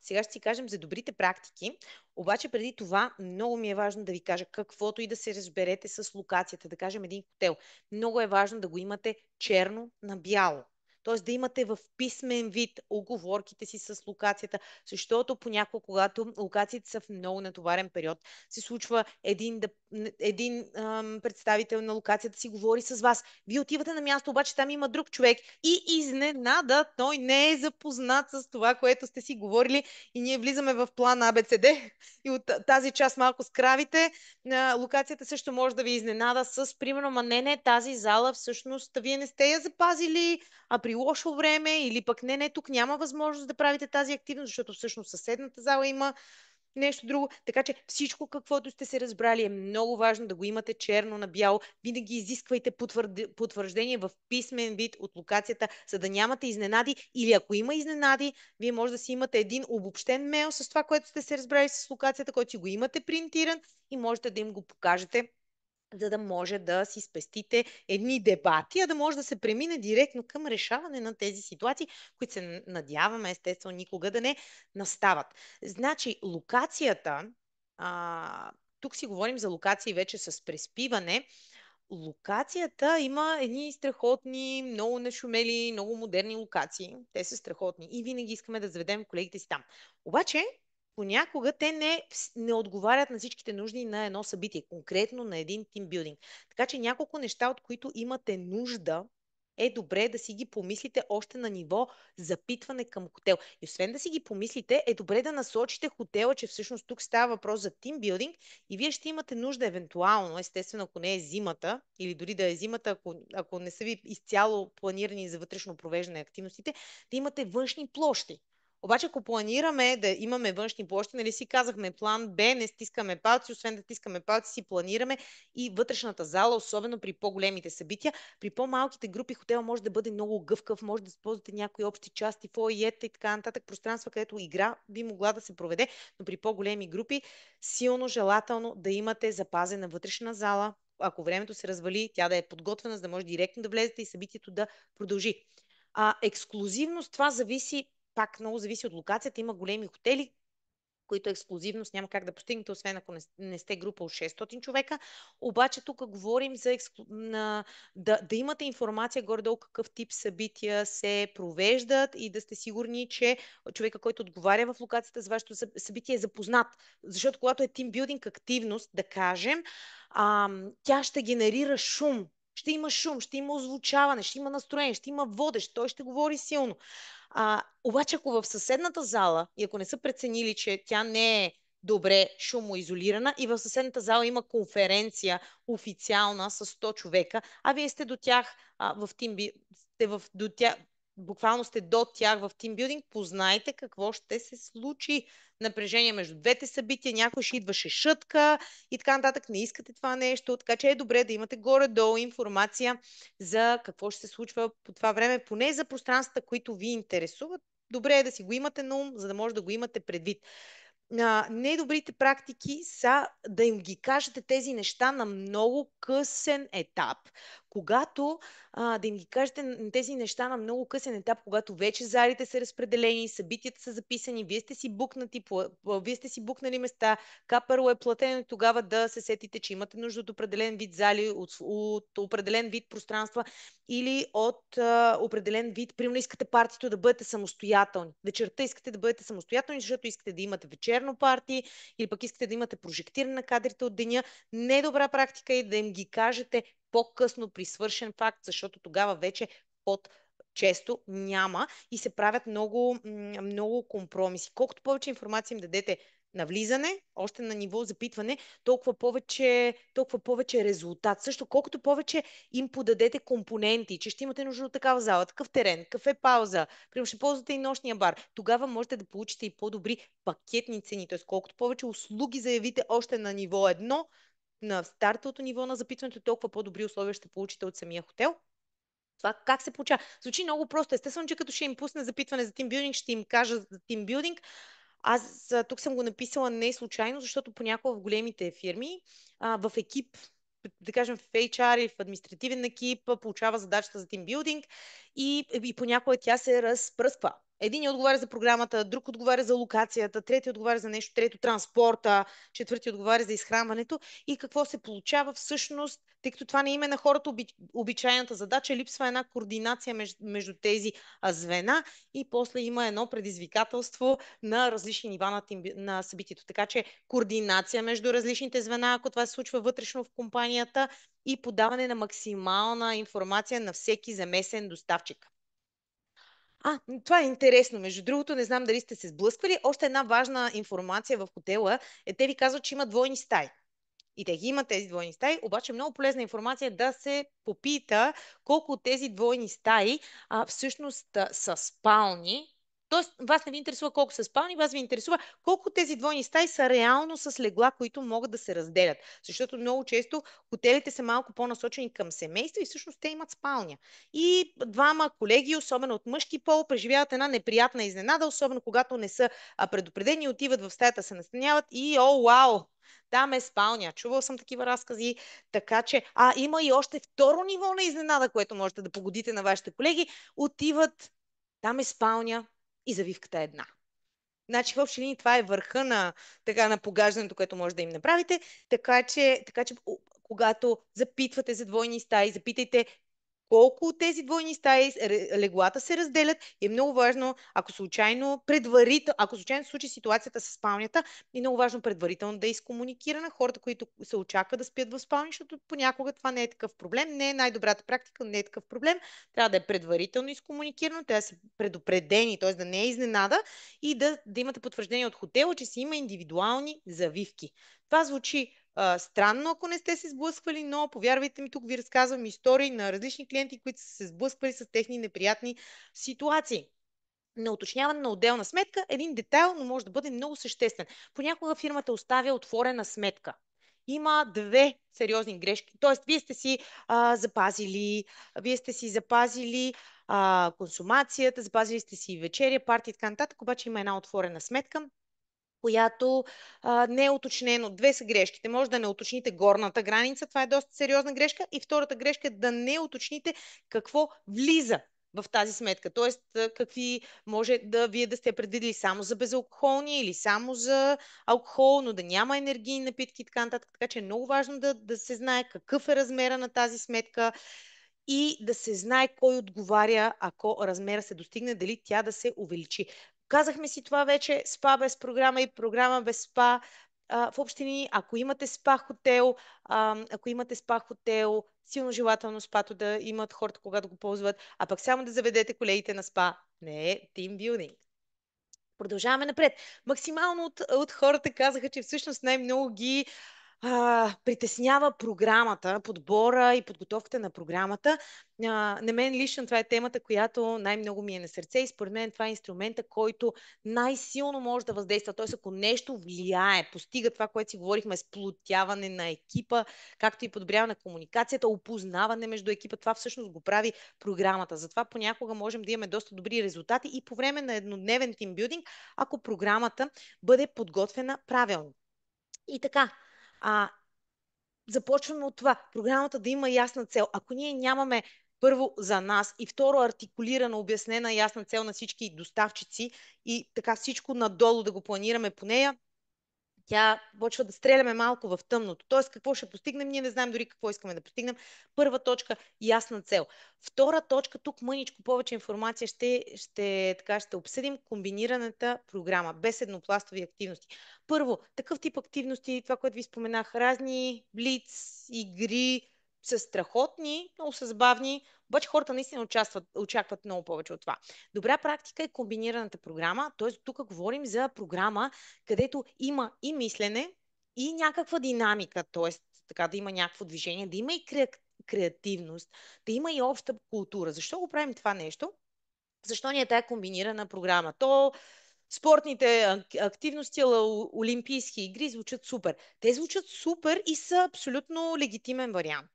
Сега ще си кажем за добрите практики, обаче преди това много ми е важно да ви кажа каквото и да се разберете с локацията, да кажем един хотел. Много е важно да го имате черно на бяло. Т.е. да имате в писмен вид оговорките си с локацията, защото понякога, когато локациите са в много натоварен период, се случва един представител на локацията си говори с вас. Вие отивате на място, обаче там има друг човек и изненада той не е запознат с това, което сте си говорили и ние влизаме в план АБЦД и от тази част малко с кравите. Локацията също може да ви изненада с, примерно, не, тази зала всъщност вие не сте я запазили, а при лошо време или пък не, тук няма възможност да правите тази активност, защото всъщност съседната зала има нещо друго. Така че всичко, каквото сте се разбрали, е много важно да го имате черно на бяло. Винаги изисквайте потвърждение в писмен вид от локацията, за да нямате изненади. Или ако има изненади, вие може да си имате един обобщен мейл с това, което сте се разбрали с локацията, който си го имате принтиран и можете да им го покажете, за да може да си спестите едни дебати, а да може да се премине директно към решаване на тези ситуации, които се надяваме естествено никога да не настават. Значи, локацията, тук си говорим за локации вече с преспиване. Локацията има едни страхотни, много нашумели, много модерни локации. Те са страхотни и винаги искаме да заведем колегите си там. Обаче, понякога те не отговарят на всичките нужди на едно събитие, конкретно на един тимбилдинг. Така че няколко неща, от които имате нужда, е добре да си ги помислите още на ниво запитване към хотел. И освен да си ги помислите, е добре да насочите хотела, че всъщност тук става въпрос за тимбилдинг и вие ще имате нужда евентуално, естествено, ако не е зимата, или дори да е зимата, ако не са ви изцяло планирани за вътрешно провеждане на активностите, да имате външни площи. Обаче, ако планираме да имаме външни площи, нали си казахме план Б, не стискаме палци, освен да стискаме палци, си планираме и вътрешната зала, особено при по-големите събития. При по-малките групи хотел може да бъде много гъвкав, може да използвате някои общи части, фойета и така нататък, пространства, където игра би могла да се проведе, но при по-големи групи силно желателно да имате запазена вътрешна зала. Ако времето се развали, тя да е подготвена, за да може директно да влезете и събитието да продължи. Ексклюзивност, това зависи, пак много зависи от локацията. Има големи хотели, които ексклюзивност няма как да постигнете, освен ако не сте група от 600 човека. Обаче тук говорим за да имате информация горе-долу какъв тип събития се провеждат и да сте сигурни, че човека, който отговаря в локацията за вашето събитие е запознат. Защото когато е тимбилдинг активност, да кажем, тя ще генерира шум. Ще има шум, ще има озвучаване, ще има настроение, ще има водещ, той ще говори силно. Обаче, ако в съседната зала, и ако не са преценили, че тя не е добре шумоизолирана и в съседната зала има конференция официална с 100 човека, а вие сте до тях в тимби, до тях, буквално сте до тях в тимбилдинг, познайте какво ще се случи. Напрежение между двете събития, някой ще идваше шътка и така нататък. Не искате това нещо, така че е добре да имате горе-долу информация за какво ще се случва по това време, поне за пространствата, които ви интересуват. Добре е да си го имате на ум, за да може да го имате предвид. Недобрите практики са да им ги кажете тези неща на много късен етап, когато да им ги кажете тези неща на много късен етап, когато вече залите са разпределени, събитията са записани, вие сте си букнати, вие сте си букнали места, капърло е платено и тогава да се сетите, че имате нужда от определен вид зали, от определен вид пространства или от определен вид. Примерно искате партито да бъдете самостоятелни. Вечерта искате да бъдете самостоятелни, защото искате да имате вечерно парти или пък искате да имате прожектиране на кадрите от деня. Не е добра практика и да им ги кажете по-късно при свършен факт, защото тогава вече под често няма и се правят много компромиси. Колкото повече информация им дадете на влизане, още на ниво запитване, толкова повече резултат. Също колкото повече им подадете компоненти, че ще имате нужда от такава зала, такъв терен, кафе пауза, примерно ще ползвате и нощния бар, тогава можете да получите и по-добри пакетни цени. Т.е. колкото повече услуги заявите още на ниво едно, на стартовото ниво на запитването, толкова по-добри условия ще получите от самия хотел. Това как се получава? Звучи много просто. Естествено, че като ще им пусне запитване за тимбилдинг, ще им кажа за тимбилдинг. Аз тук съм го написала не случайно, защото понякога в големите фирми, в екип, да кажем в HR или в административен екип, получава задачата за тимбилдинг и понякога тя се разпръсква. Един отговаря за програмата, друг отговаря за локацията, трети отговаря за нещо, трето транспорта, четвърти отговаря за изхранването. И какво се получава всъщност, тъй като това не е име на хората, обичайната задача, липсва една координация между тези звена и после има едно предизвикателство на различни нива на събитието. Така че координация между различните звена, ако това се случва вътрешно в компанията и подаване на максимална информация на всеки замесен доставчик. Това е интересно. Между другото, не знам дали сте се сблъсквали. Още една важна информация в хотела е, те ви казват, че има двойни стаи. И те ги имат тези двойни стаи, обаче много полезна информация е да се попита колко от тези двойни стаи всъщност са спални. Тоест, вас не ви интересува колко са спални, вас ви интересува колко от тези двойни стаи са реално с легла, които могат да се разделят. Защото много често хотелите са малко по-насочени към семейства и всъщност те имат спалня. И двама колеги, особено от мъжки пол, преживяват една неприятна изненада, особено когато не са предупредени, отиват в стаята, се настаняват и о, вау! Там е спалня. Чувал съм такива разкази. Така че, има и още второ ниво на изненада, което можете да погодите на вашите колеги. Отиват, там е спалня и завивката е една. Значи в общи линии това е върха на погаждането, което може да им направите. Така че когато запитвате за двойни стаи, запитайте колко от тези двойни стаи леглата се разделят. И е много важно, ако случайно се случи ситуацията с спалнята, е много важно предварително да изкомуникира на хората, които се очаква да спят в спални, защото понякога това не е такъв проблем. Не е най-добрата практика, не е такъв проблем. Трябва да е предварително изкомуникирано, трябва да са предупредени, т.е. да не е изненада и да имате потвърждение от хотела, че си има индивидуални завивки. Това звучи странно, ако не сте се сблъсквали, но повярвайте ми, тук ви разказвам истории на различни клиенти, които са се сблъсквали с техни неприятни ситуации. На уточняване на отделна сметка, един детайл, но може да бъде много съществен. Понякога фирмата оставя отворена сметка. Има две сериозни грешки. Тоест, вие сте си запазили консумацията, запазили сте си вечеря, парти и така нататък, обаче има една отворена сметка, която не е уточнено. Две са грешките. Може да не уточните горната граница, това е доста сериозна грешка. И втората грешка е да не уточните какво влиза в тази сметка. Тоест, какви може вие да сте предвидили само за безалкохолни или само за алкохол, но да няма енергийни напитки и така нататък. Така че е много важно да се знае какъв е размера на тази сметка и да се знае кой отговаря, ако размера се достигне, дали тя да се увеличи. Казахме си това вече, спа без програма и програма без спа. В общини, ако имате спа хотел, силно желателно спато да имат хората, когато го ползват, а пък само да заведете колегите на спа. Не е тимбилдинг. Продължаваме напред. Максимално от хората казаха, че всъщност най-много ги притеснява програмата, подбора и подготовката на програмата. На мен лично това е темата, която най-много ми е на сърце и според мен това е инструмента, който най-силно може да въздейства. Т.е. ако нещо влияе, постига това, което си говорихме, сплотяване на екипа, както и подобряване на комуникацията, опознаване между екипа, това всъщност го прави програмата. Затова понякога можем да имаме доста добри резултати и по време на еднодневен тимбилдинг, ако програмата бъде подготвена правилно. И така, започваме от това. Програмата да има ясна цел. Ако ние нямаме първо за нас и второ артикулирана, обяснена ясна цел на всички доставчици и така всичко надолу да го планираме по нея, тя почва да стреляме малко в тъмното. Тоест, какво ще постигнем? Ние не знаем дори какво искаме да постигнем. Първа точка, ясна цел. Втора точка, тук мъничко повече информация ще обсъдим комбинираната програма, без еднопластови активности. Първо, такъв тип активности, това, което ви споменах, разни блиц, игри, са страхотни, много са забавни, обаче хората наистина очакват много повече от това. Добра практика е комбинираната програма, т.е. тук говорим за програма, където има и мислене, и някаква динамика, т.е. така да има някакво движение, да има и креативност, да има и обща култура. Защо го правим това нещо? Защо ни е тая комбинирана програма? Спортните активности, олимпийски игри звучат супер. Те звучат супер и са абсолютно легитимен вариант.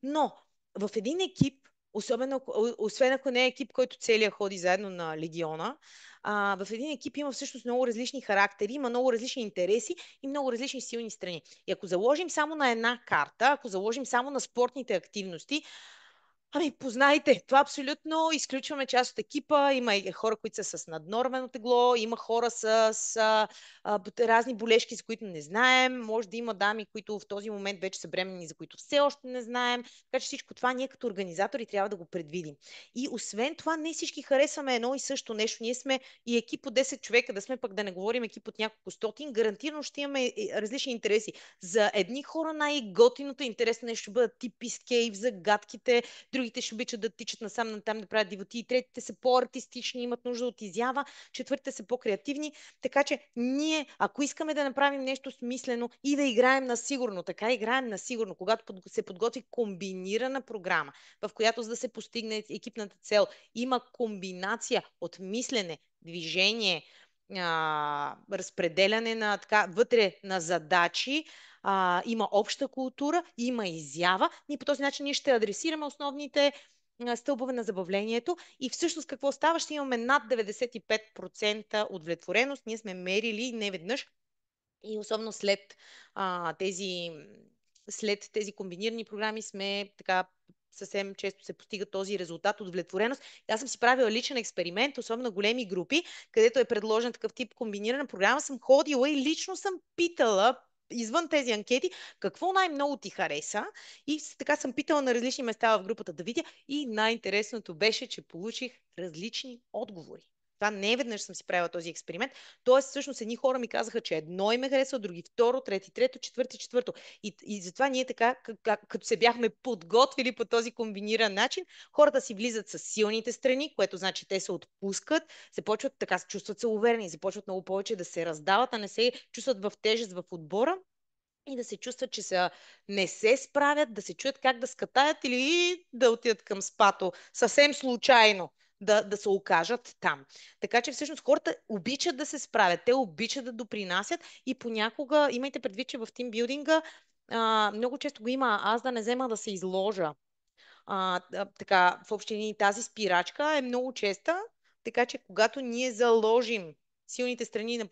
Но в един екип, освен ако не е екип, който целия ходи заедно на легиона, в един екип има всъщност много различни характери, има много различни интереси и много различни силни страни. И ако заложим само на една карта, ако заложим само на спортните активности, ами, познайте, това абсолютно изключваме част от екипа. Има и хора, които са с наднормено тегло, има хора разни болешки, за които не знаем. Може да има дами, които в този момент вече са бременни, за които все още не знаем. Така че всичко това ние като организатори трябва да го предвидим. И освен това, не всички харесваме едно и също нещо. Ние сме и екип от 10 човека, да сме пък да не говорим екип от няколко стотин. Гарантирано ще имаме различни интереси. За едни хора най-готиното интересно нещо ще бъдат тип Escape, за гадките, другите ще обичат да тичат насам натам да правят дивоти, третите са по-артистични, имат нужда от изява, четвъртите са по-креативни. Така че ние, ако искаме да направим нещо смислено и да играем на сигурно, така играем на сигурно, когато се подготви комбинирана програма, в която за да се постигне екипната цел, има комбинация от мислене, движение, разпределяне на така вътре на задачи, има обща култура, има изява. Ние по този начин ние ще адресираме основните стълбове на забавлението и всъщност какво става? Ще имаме над 95% удовлетвореност. Ние сме мерили неведнъж и особено след тези комбинирани програми сме така съвсем често се постига този резултат от удовлетвореност. Аз съм си правила личен експеримент, особено големи групи, където е предложен такъв тип комбинирана програма, съм ходила и лично съм питала извън тези анкети, какво най-много ти хареса. И така съм питала на различни места в групата да видя. И най-интересното беше, че получих различни отговори. Това не веднъж съм си правила този експеримент. Тоест, всъщност, едни хора ми казаха, че едно им е харесало, други второ, трети трето, четвърти четвърто. И затова ние така, като се бяхме подготвили по този комбиниран начин, хората си влизат с силните страни, което значи те се отпускат, се почват така, се чувстват се уверени, започват много повече да се раздават, а не се чувстват в тежест в отбора и да се чувстват, че не се справят, да се чуят как да скатаят или да отидат към спато съвсем случайно да се окажат там. Така че всъщност хората обичат да се справят, те обичат да допринасят и понякога, имайте предвид, че в тимбилдинга много често го има аз да не взема да се изложа. Така, в общини тази спирачка е много честа, така че когато ние заложим силните страни на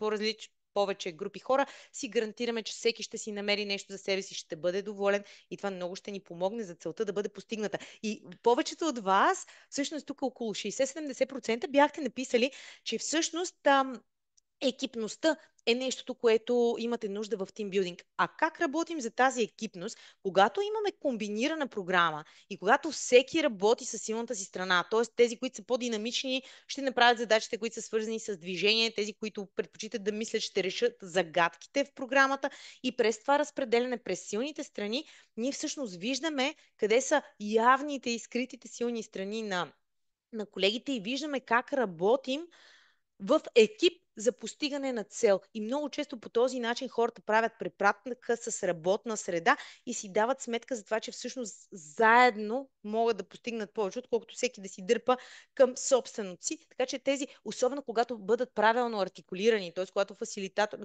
повече групи хора, си гарантираме, че всеки ще си намери нещо за себе си, ще бъде доволен и това много ще ни помогне за целта да бъде постигната. И повечето от вас, всъщност тук около 60-70% бяхте написали, че всъщност екипността е нещото, което имате нужда в тимбилдинг. А как работим за тази екипност, когато имаме комбинирана програма и когато всеки работи със силната си страна, т.е. тези, които са по-динамични, ще направят задачите, които са свързани с движение, тези, които предпочитат да мислят, ще решат загадките в програмата и през това разпределяне през силните страни, ние всъщност виждаме къде са явните и скритите силни страни на колегите и виждаме как работим в екип за постигане на цел. И много често по този начин хората правят препратка с работна среда и си дават сметка за това, че всъщност заедно могат да постигнат повече, отколкото всеки да си дърпа към собственото си. Така че тези, особено когато бъдат правилно артикулирани, т.е.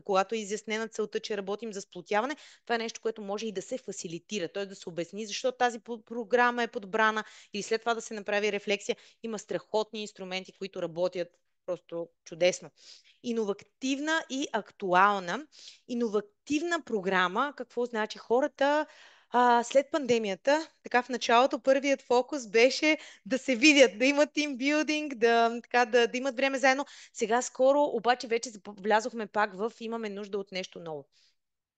когато е изяснена целта, че работим за сплотяване, това е нещо, което може и да се фасилитира, т.е. да се обясни защо тази програма е подбрана или след това да се направи рефлексия. Има страхотни инструменти, които работят просто чудесно. Иновативна и актуална. Иновативна програма, какво значи? Хората След пандемията, така в началото, първият фокус беше да се видят, да имат тимбилдинг, да имат време заедно. Сега скоро обаче вече влязохме пак имаме нужда от нещо ново.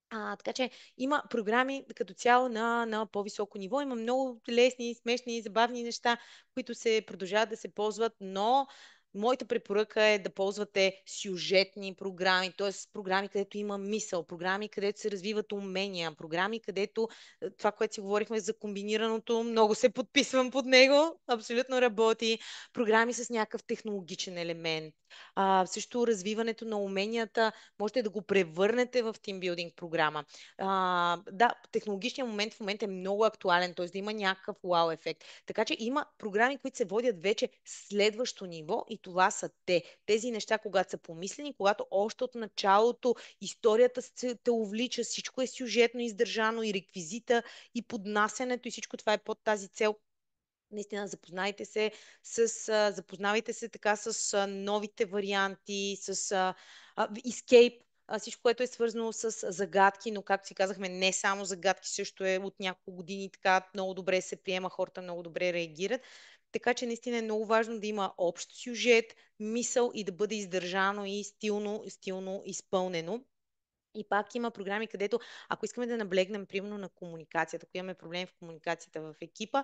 Така че има програми като цяло на по-високо ниво. Има много лесни, смешни, забавни неща, които се продължават да се ползват, но моята препоръка е да ползвате сюжетни програми, т.е. програми, където има мисъл, програми, където се развиват умения, програми, където това, което си говорихме за комбинираното, много се подписвам под него, абсолютно работи. Програми с някакъв технологичен елемент. Също развиването на уменията можете да го превърнете в тимбилдинг програма. Да, технологичният момент в момента е много актуален, т.е. да има някакъв вау ефект. Така че има програми, които се водят вече следващо ниво и това са те. Тези неща, когато са помислени, когато още от началото историята те увлича, всичко е сюжетно издържано и реквизита и поднасянето и всичко това е под тази цел. Наистина, запознавайте се така с новите варианти, с Escape, всичко, което е свързано с загадки, но както си казахме, не само загадки, също е от няколко години така много добре се приема, хората много добре реагират. Така че наистина е много важно да има общ сюжет, мисъл и да бъде издържано и стилно изпълнено. И пак има програми, където ако искаме да наблегнем примерно на комуникацията, ако имаме проблеми в комуникацията в екипа,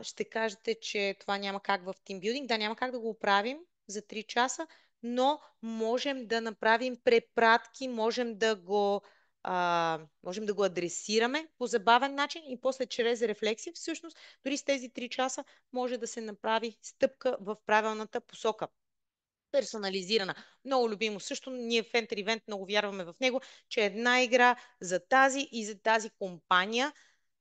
ще кажете, че това няма как в тимбилдинг. Да, няма как да го оправим за 3 часа, но можем да направим препратки, можем да го адресираме по забавен начин и после чрез рефлексия, всъщност, дори с тези 3 часа може да се направи стъпка в правилната посока. Персонализирана. Много любимо. Също ние в Enter Event много вярваме в него, че една игра за тази и за тази компания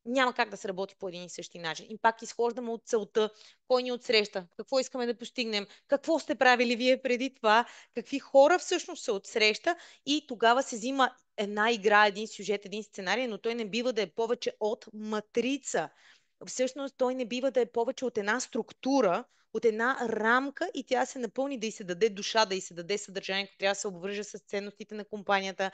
няма как да се работи по един и същи начин. И пак изхождаме от целта, кой ни отсреща, какво искаме да постигнем, какво сте правили вие преди това, какви хора всъщност се отсреща и тогава се взима една игра, един сюжет, един сценарий, но той не бива да е повече от матрица. Всъщност той не бива да е повече от една структура, от една рамка и тя се напълни да й се даде душа, да й се даде съдържание, което трябва да се обвърже с ценностите на компанията,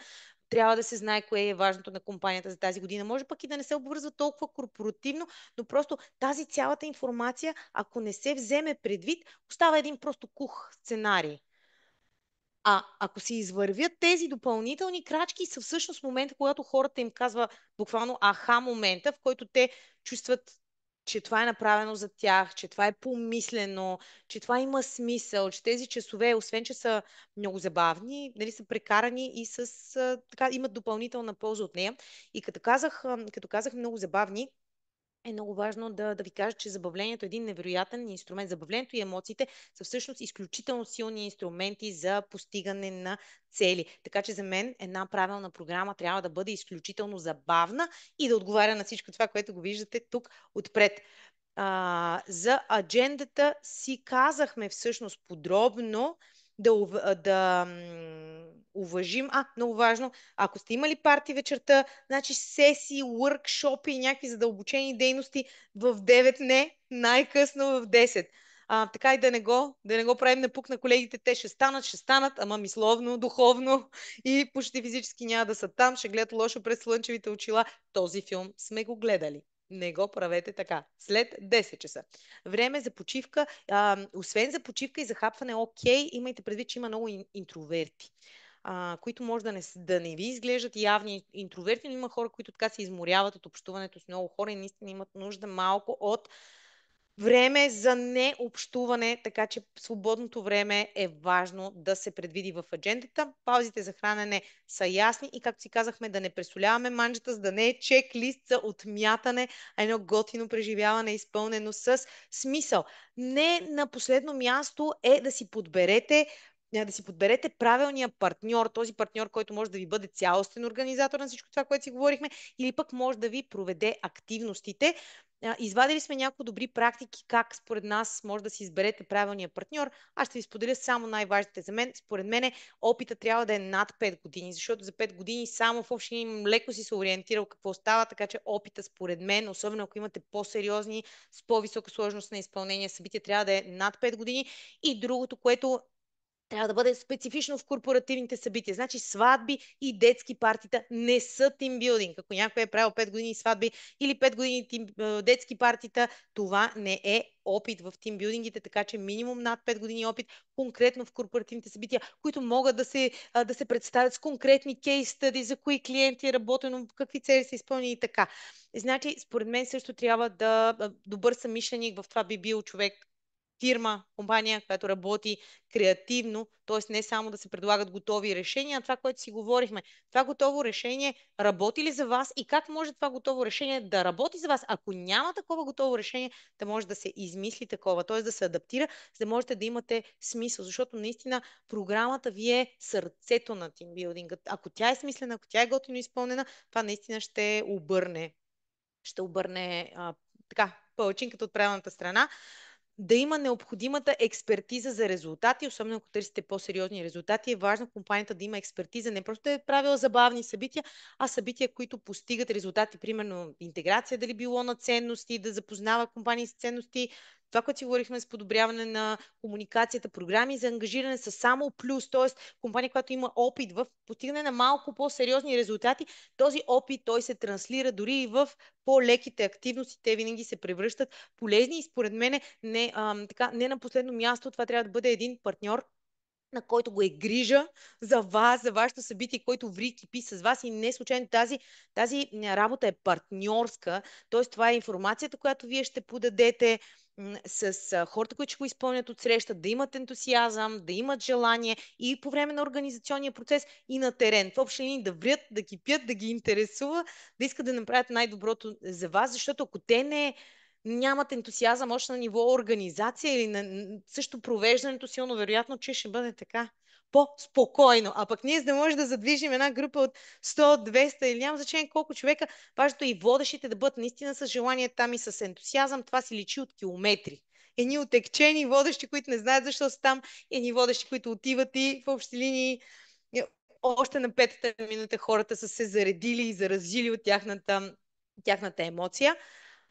трябва да се знае кое е важното на компанията за тази година. Може пък и да не се обвързва толкова корпоративно, но просто тази цялата информация, ако не се вземе предвид, остава един просто кух сценарий. Ако се извървят тези допълнителни крачки, са всъщност момента, когато хората им казва буквално аха момента, в който те чувстват, че това е направено за тях, че това е помислено, че това има смисъл, че тези часове, освен че са много забавни, нали, са прекарани и така, имат допълнителна полза от нея. И като казах много забавни, е много важно да ви кажа, че забавлението е един невероятен инструмент. Забавлението и емоциите са всъщност изключително силни инструменти за постигане на цели. Така че за мен една правилна програма трябва да бъде изключително забавна и да отговаря на всичко това, което го виждате тук отпред. За аджендата си казахме всъщност подробно да уважим. Много важно, ако сте имали парти вечерта, значи сесии, workshop и някакви задълбочени дейности в 9 не, най-късно в 10. Така и да не го правим напук на колегите. Те ще станат, ама мисловно, духовно и почти физически няма да са там, ще гледат лошо през слънчевите очила. Този филм сме го гледали. Не го правете така. След 10 часа. Време за почивка. Освен за почивка и за хапване, окей, имайте предвид, че има много интроверти, които може да не ви изглеждат явни интроверти, но има хора, които така се изморяват от общуването с много хора и наистина имат нужда малко от време за необщуване, така че свободното време е важно да се предвиди в аджендата. Паузите за хранене са ясни и, както си казахме, да не пресоляваме манджата, за да не е чек-лист за отмятане, а едно готино преживяване, изпълнено с смисъл. Не на последно място е да си подберете правилния партньор, този партньор, който може да ви бъде цялостен организатор на всичко това, което си говорихме, или пък може да ви проведе активностите. Извадили сме няколко добри практики, как според нас може да си изберете правилния партньор. Аз ще ви споделя само най-важните за мен. Според мен опита трябва да е над 5 години, защото за 5 години само в общини леко си се ориентирал какво става, така че опита според мен, особено ако имате по-сериозни, с по-висока сложност на изпълнение събития, трябва да е над 5 години. И другото, което трябва да бъде специфично в корпоративните събития. Значи сватби и детски партита не са тимбилдинг. Ако някой е правил 5 години сватби или 5 години детски партита, това не е опит в тимбилдингите, така че минимум над 5 години опит конкретно в корпоративните събития, които могат да се представят с конкретни кейс стъди, за кои клиенти е работено, какви цели са изпълнени и така. Значи, според мен също трябва добър съмишленик в това би бил човек, фирма, компания, която работи креативно, т.е. не само да се предлагат готови решения, а това, което си говорихме. Това готово решение работи ли за вас и как може това готово решение да работи за вас? Ако няма такова готово решение, да може да се измисли такова, т.е. да се адаптира, за да можете да имате смисъл, защото наистина програмата ви е сърцето на тимбилдинга. Ако тя е смислена, ако тя е готино изпълнена, това наистина ще обърне така палачинката от правилната страна, да има необходимата експертиза за резултати, особено ако търсите по-сериозни резултати, е важно компанията да има експертиза, не просто да е правила забавни събития, а събития, които постигат резултати, примерно интеграция, дали било на ценности, да запознава компании с ценности. Това, което си говорихме с подобряване на комуникацията, програми за ангажиране са само плюс, т.е. компания, която има опит в постигане на малко по-сериозни резултати, този опит той се транслира дори и в по-леките активности, те винаги се превръщат полезни и според мен не на последно място това трябва да бъде един партньор, на който го е грижа за вас, за вашето събитие, който ври и кипи с вас и не случайно тази работа е партньорска, т.е. това е информацията, която вие ще подадете с хората, които ще го изпълнят от среща, да имат ентусиазъм, да имат желание и по време на организационния процес и на терен. В общи линии да врят, да кипят, да ги интересува, да искат да направят най-доброто за вас, защото ако те нямат ентусиазъм още на ниво организация или на също провеждането, силно вероятно, че ще бъде така по-спокойно. А пък ние, за да може да задвижим една група от 100, 200 или няма значение колко човека, важното е и водещите да бъдат наистина с желание там и с ентусиазъм. Това си личи от километри. Едни отекчени водещи, които не знаят защо са там, едни водещи, които отиват и в общи линии още на петата минута хората са се заредили и заразили от тяхната емоция.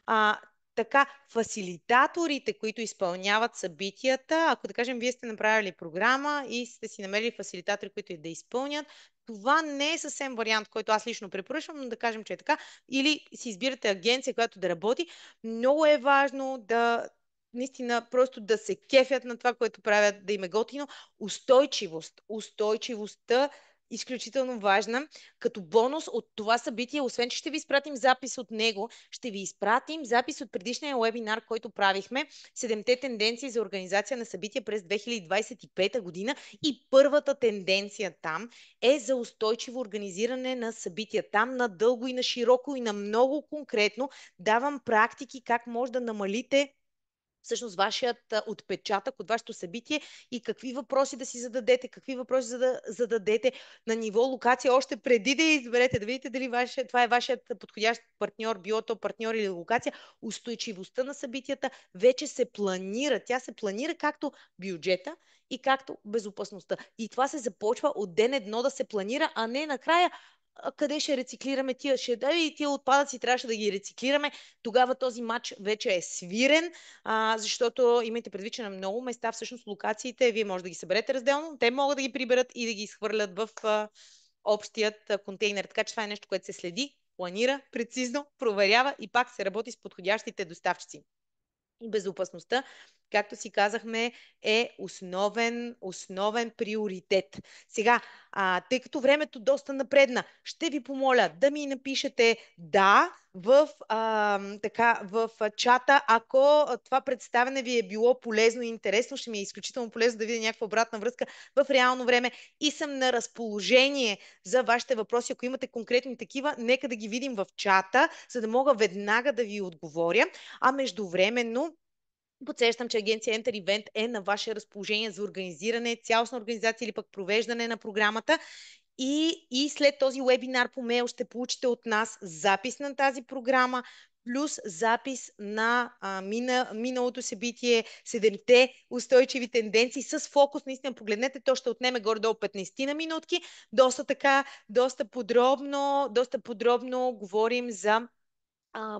А, така, фасилитаторите, които изпълняват събитията, ако да кажем, вие сте направили програма и сте си намерили фасилитатори, които и да изпълнят, това не е съвсем вариант, който аз лично препоръчвам, но да кажем, че е така. Или си избирате агенция, която да работи. Много е важно да наистина просто да се кефят на това, което правят, да им е готино. Устойчивост. Устойчивостта изключително важна. Като бонус от това събитие, освен че ще ви изпратим запис от него, ще ви изпратим запис от предишния вебинар, който правихме, седемте тенденции за организация на събития през 2025 година и първата тенденция там е за устойчиво организиране на събития. Там на дълго и на широко и на много конкретно давам практики как може да намалите всъщност вашият отпечатък от вашето събитие и какви въпроси да си зададете, какви въпроси да зададете на ниво локация, още преди да я изберете, да видите дали това е вашият подходящ партньор, било то партньор или локация. Устойчивостта на събитията вече се планира. Тя се планира както бюджета и както безопасността. И това се започва от ден едно да се планира, а не накрая къде ще рециклираме тия, и тия отпадъци трябваше да ги рециклираме. Тогава този матч вече е свирен, защото имайте предвид, че на много места всъщност локациите, вие може да ги съберете разделно, те могат да ги приберат и да ги изхвърлят в общият контейнер. Така че това е нещо, което се следи, планира прецизно, проверява и пак се работи с подходящите доставчици. И безопасността, както си казахме, е основен приоритет. Сега, тъй като времето доста напредна, ще ви помоля да ми напишете да в чата, ако това представене ви е било полезно и интересно. Ще ми е изключително полезно да видя някаква обратна връзка в реално време и съм на разположение за вашите въпроси. Ако имате конкретни такива, нека да ги видим в чата, за да мога веднага да ви отговоря. А междувременно подсещам, че агенция Enter Event е на ваше разположение за организиране, цялостна организация или пък провеждане на програмата. И след този вебинар по мейл ще получите от нас запис на тази програма, плюс запис на миналото събитие, седемте устойчиви тенденции с фокус. Наистина погледнете, то ще отнеме горе-долу 15 на минутки. Доста подробно говорим за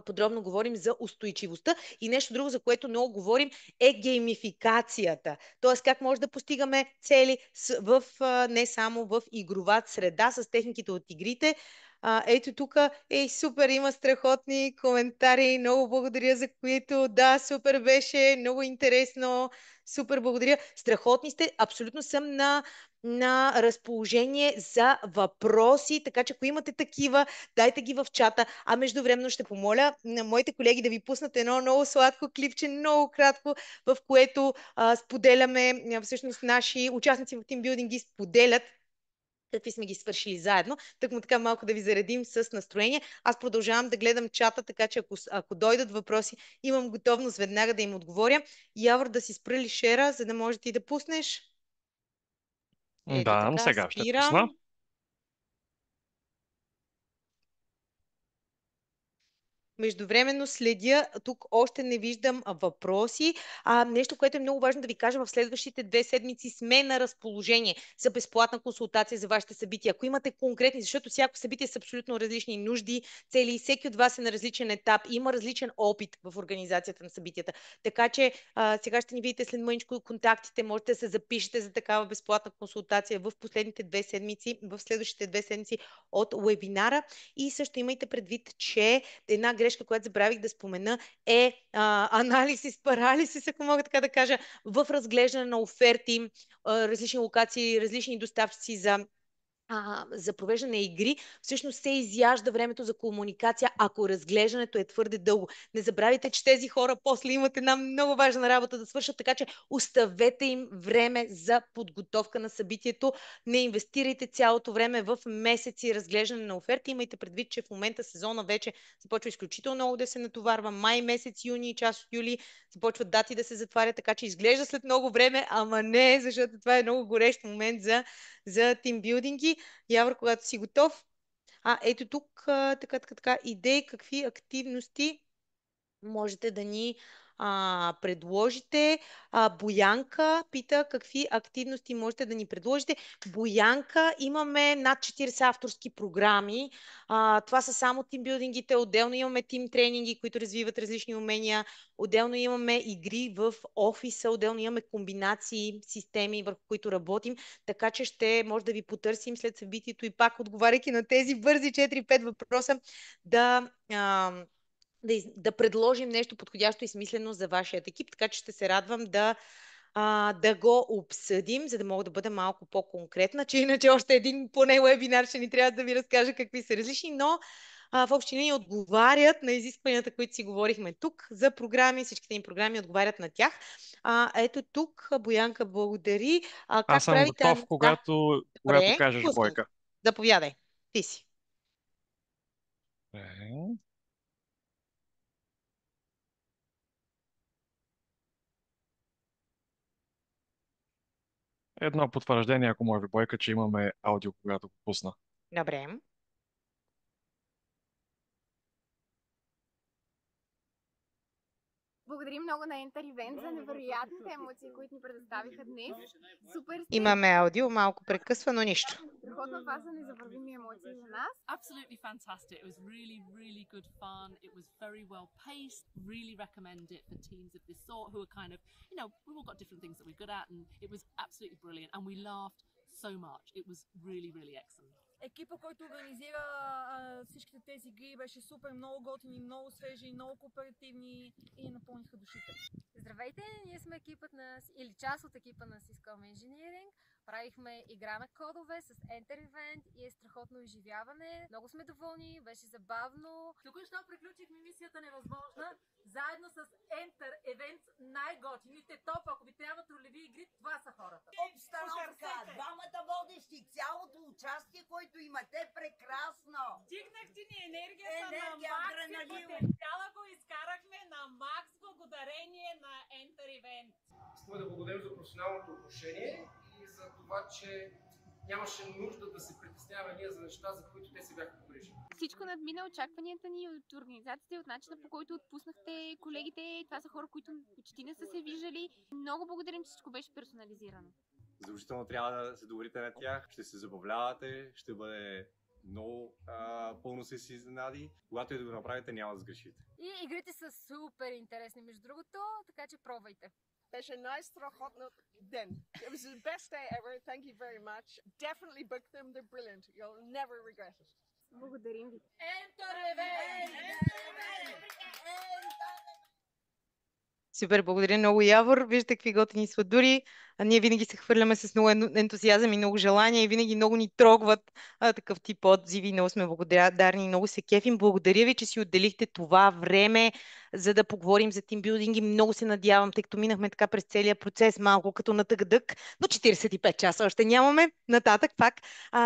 подробно говорим за устойчивостта и нещо друго, за което много говорим, е геймификацията. Тоест как може да постигаме цели не само в игрова среда с техниките от игрите. Ето тук, супер, има страхотни коментари, много благодаря за които. Да, супер беше, много интересно, супер благодаря. Страхотни сте, абсолютно съм на разположение за въпроси, така че ако имате такива, дайте ги в чата. Междувременно ще помоля на моите колеги да ви пуснат едно много сладко клипче, много кратко, в което споделяме, всъщност наши участници в тимбилдинг ги споделят какви сме ги свършили заедно. Так му така малко да ви заредим с настроение. Аз продължавам да гледам чата, така че ако дойдат въпроси, имам готовност веднага да им отговоря. Явор, да си спрали шера, за да можеш ти да пуснеш. Ето Да, така, сега ще пусна. спирам. Междувременно следя, тук още не виждам въпроси. Нещо, което е много важно да ви кажа, в следващите 2 седмици сме на разположение за безплатна консултация за вашите събития. Ако имате конкретни, защото всяко събитие са абсолютно различни нужди, цели и всеки от вас е на различен етап, има различен опит в организацията на събитията. Така че сега ще ни видите след мъничко контактите, можете да се запишете за такава безплатна консултация в последните 2 седмици, в следващите 2 седмици от вебинара. И също имайте предвид, че една грешка, която забравих да спомена, е анализис, парализис, ако мога така да кажа, в разглеждане на оферти, различни локации, различни доставчици за провеждане на игри, всъщност се изяжда времето за комуникация, ако разглеждането е твърде дълго. Не забравяйте, че тези хора после имат една много важна работа да свършат, така че оставете им време за подготовка на събитието. Не инвестирайте цялото време в месеци разглеждане на оферти. Имайте предвид, че в момента сезона вече започва изключително много да се натоварва. Май месец, юни, част от юли започват дати да се затварят, така че изглежда след много време, ама не, защото това е много горещ момент за тимбилдинги. Явор, когато си готов. Ето тук, така, идеи, какви активности можете да ни предложите. Боянка пита какви активности можете да ни предложите. Боянка, имаме над 40 авторски програми. Това са само тимбилдингите. Отделно имаме тим тренинги, които развиват различни умения. Отделно имаме игри в офиса. Отделно имаме комбинации, системи, върху които работим. Така че ще може да ви потърсим след събитието и пак, отговаряйки на тези бързи 4-5 въпроса, да предложим нещо подходящо и смислено за вашия екип, така че ще се радвам да го обсъдим, за да мога да бъда малко по-конкретна, че иначе още един поне вебинар ще ни трябва да ви разкажа какви са различни, но в общи линии отговарят на изискванията, които си говорихме тук за програми, всичките им програми отговарят на тях. Ето тук Боянка благодари. Аз Как съм правите? готов, когато Добре, кажеш, пускам. Бойка. Заповядай. Ти си. Едно потвърждение, ако може, Бойка, че имаме аудио, когато го пусна. Добре. Благодарим много на Enter Event за невероятните емоции, които ни предоставиха днес. Супер сте! Имаме аудио, малко прекъсва, но нищо. Страхотно, това са незабравими емоции за нас. Absolutely fantastic. It was really, really good fun. It was very well paced. Really recommend it for teams of this sort who are kind of, we've all got different things that we're good at, and it was absolutely brilliant. And we laughed so much. It was really, really excellent. Екипа, който организира всичките тези игри, беше супер, много готини, много свежи, много кооперативни и напълниха душите. Здравейте, ние сме екипът или част от екипа на Syscom Engineering. Правихме игра на кодове с Enter Event и е страхотно изживяване. Много сме доволни, беше забавно. Току-що приключихме мисията невъзможна, заедно с Enter Event, най-готините топ, ако ви трябват ролеви игри, това са хората. Обстановка, двамата водещи, цялото участие, което имате, прекрасно! Дигнахте ни енергията на макс и потенциала го изкарахме на макс благодарение на Enter Event. Искаме да благодарим за професионалното отношение и за това, че нямаше нужда да се притесняваме ние за неща, за които те се бяха погрижили. Всичко надмина очакванията ни от организацията и от начина, по който отпуснахте колегите. Това са хора, които почти не са се виждали. Много благодарим, че всичко беше персонализирано. Задължително трябва да се доверите на тях, ще се забавлявате, ще бъде много пълно се си изненади. Когато и да го направите, няма да сгрешите. И игрите са супер интересни, между другото, така че пробвайте. Беше най-страхотен ден. It was the best day ever. Thank you very much. Definitely book them. They're brilliant. You'll never regret it. Благодарим ви. Супер, благодаря много, Явор. Виждате какви готини сладури. Ние винаги се хвърляме с много ентусиазъм и много желание и винаги много ни трогват такъв тип отзиви. Много сме благодарни, много се кефим. Благодаря ви, че си отделихте това време, за да поговорим за тимбилдинг и много се надявам, тъй като минахме така през целия процес, малко като на тъгдък, но 45 часа още нямаме, нататък пак.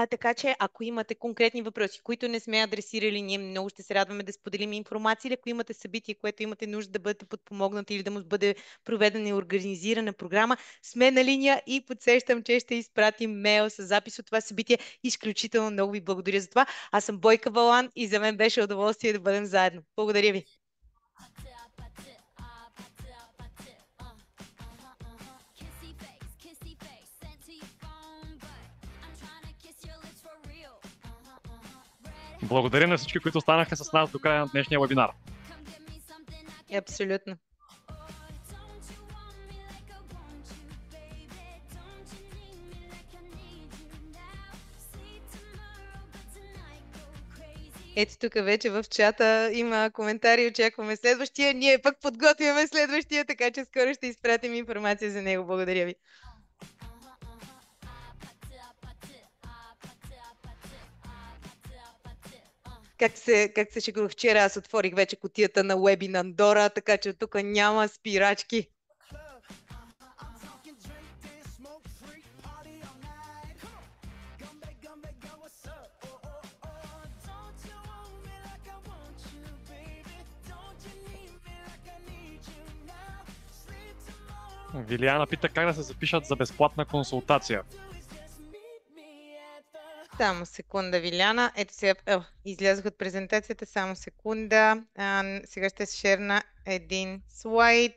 Така че, ако имате конкретни въпроси, които не сме адресирали, ние много ще се радваме да споделим информация. Ако имате събитие, което имате нужда да бъдете подпомогнати или да му бъде проведена и организирана програма, сме на линия и подсещам, че ще изпратим мейл с запис от това събитие. Изключително много ви благодаря за това. Аз съм Бойка Балан и за мен беше удоволствие да бъдем заедно. Благодаря ви. Благодарим на всички, които останаха с нас до края на днешния вебинар. Абсолютно. Ето тук вече в чата има коментари, очакваме следващия. Ние пък подготвяме следващия, така че скоро ще изпратим информация за него. Благодаря ви. Как се шегувах вчера, аз отворих вече кутията на Webinar Andorra, така че тук няма спирачки. Вилиана пита как да се запишат за безплатна консултация. Само секунда, Виляна. Ето сега излязох от презентацията. Само секунда. Сега ще се шерна един слайд.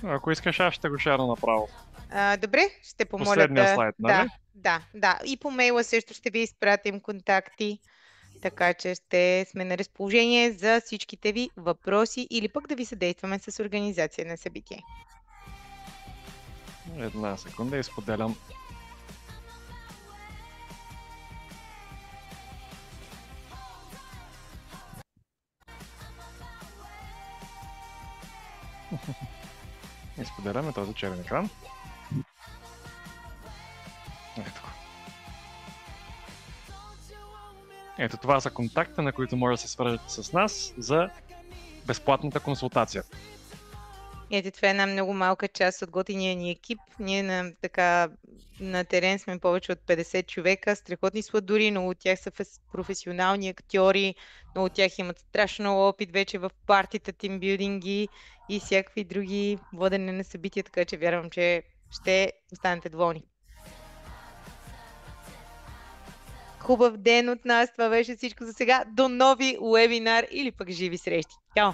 Ако искаш, аз ще го шерна направо. Добре, ще помоля последния слайд, нали? Да. И по мейла също ще ви изпратим контакти. Така че ще сме на разположение за всичките ви въпроси или пък да ви съдействаме с организация на събитие. Една секунда, изподелям. Изподеляме този черен екран. Ето го. Ето това са контакти, на които може да се свържете с нас за безплатната консултация. Ето това е една много малка част от готиния ни екип. Ние на терен сме повече от 50 човека, страхотни сладури, много от тях са професионални актьори, много от тях имат страшно много опит вече в партията, тимбилдинги и всякакви други водене на събития, така че вярвам, че ще останете доволни. Хубав ден от нас, това беше всичко за сега. До нови вебинар или пък живи срещи. Чао!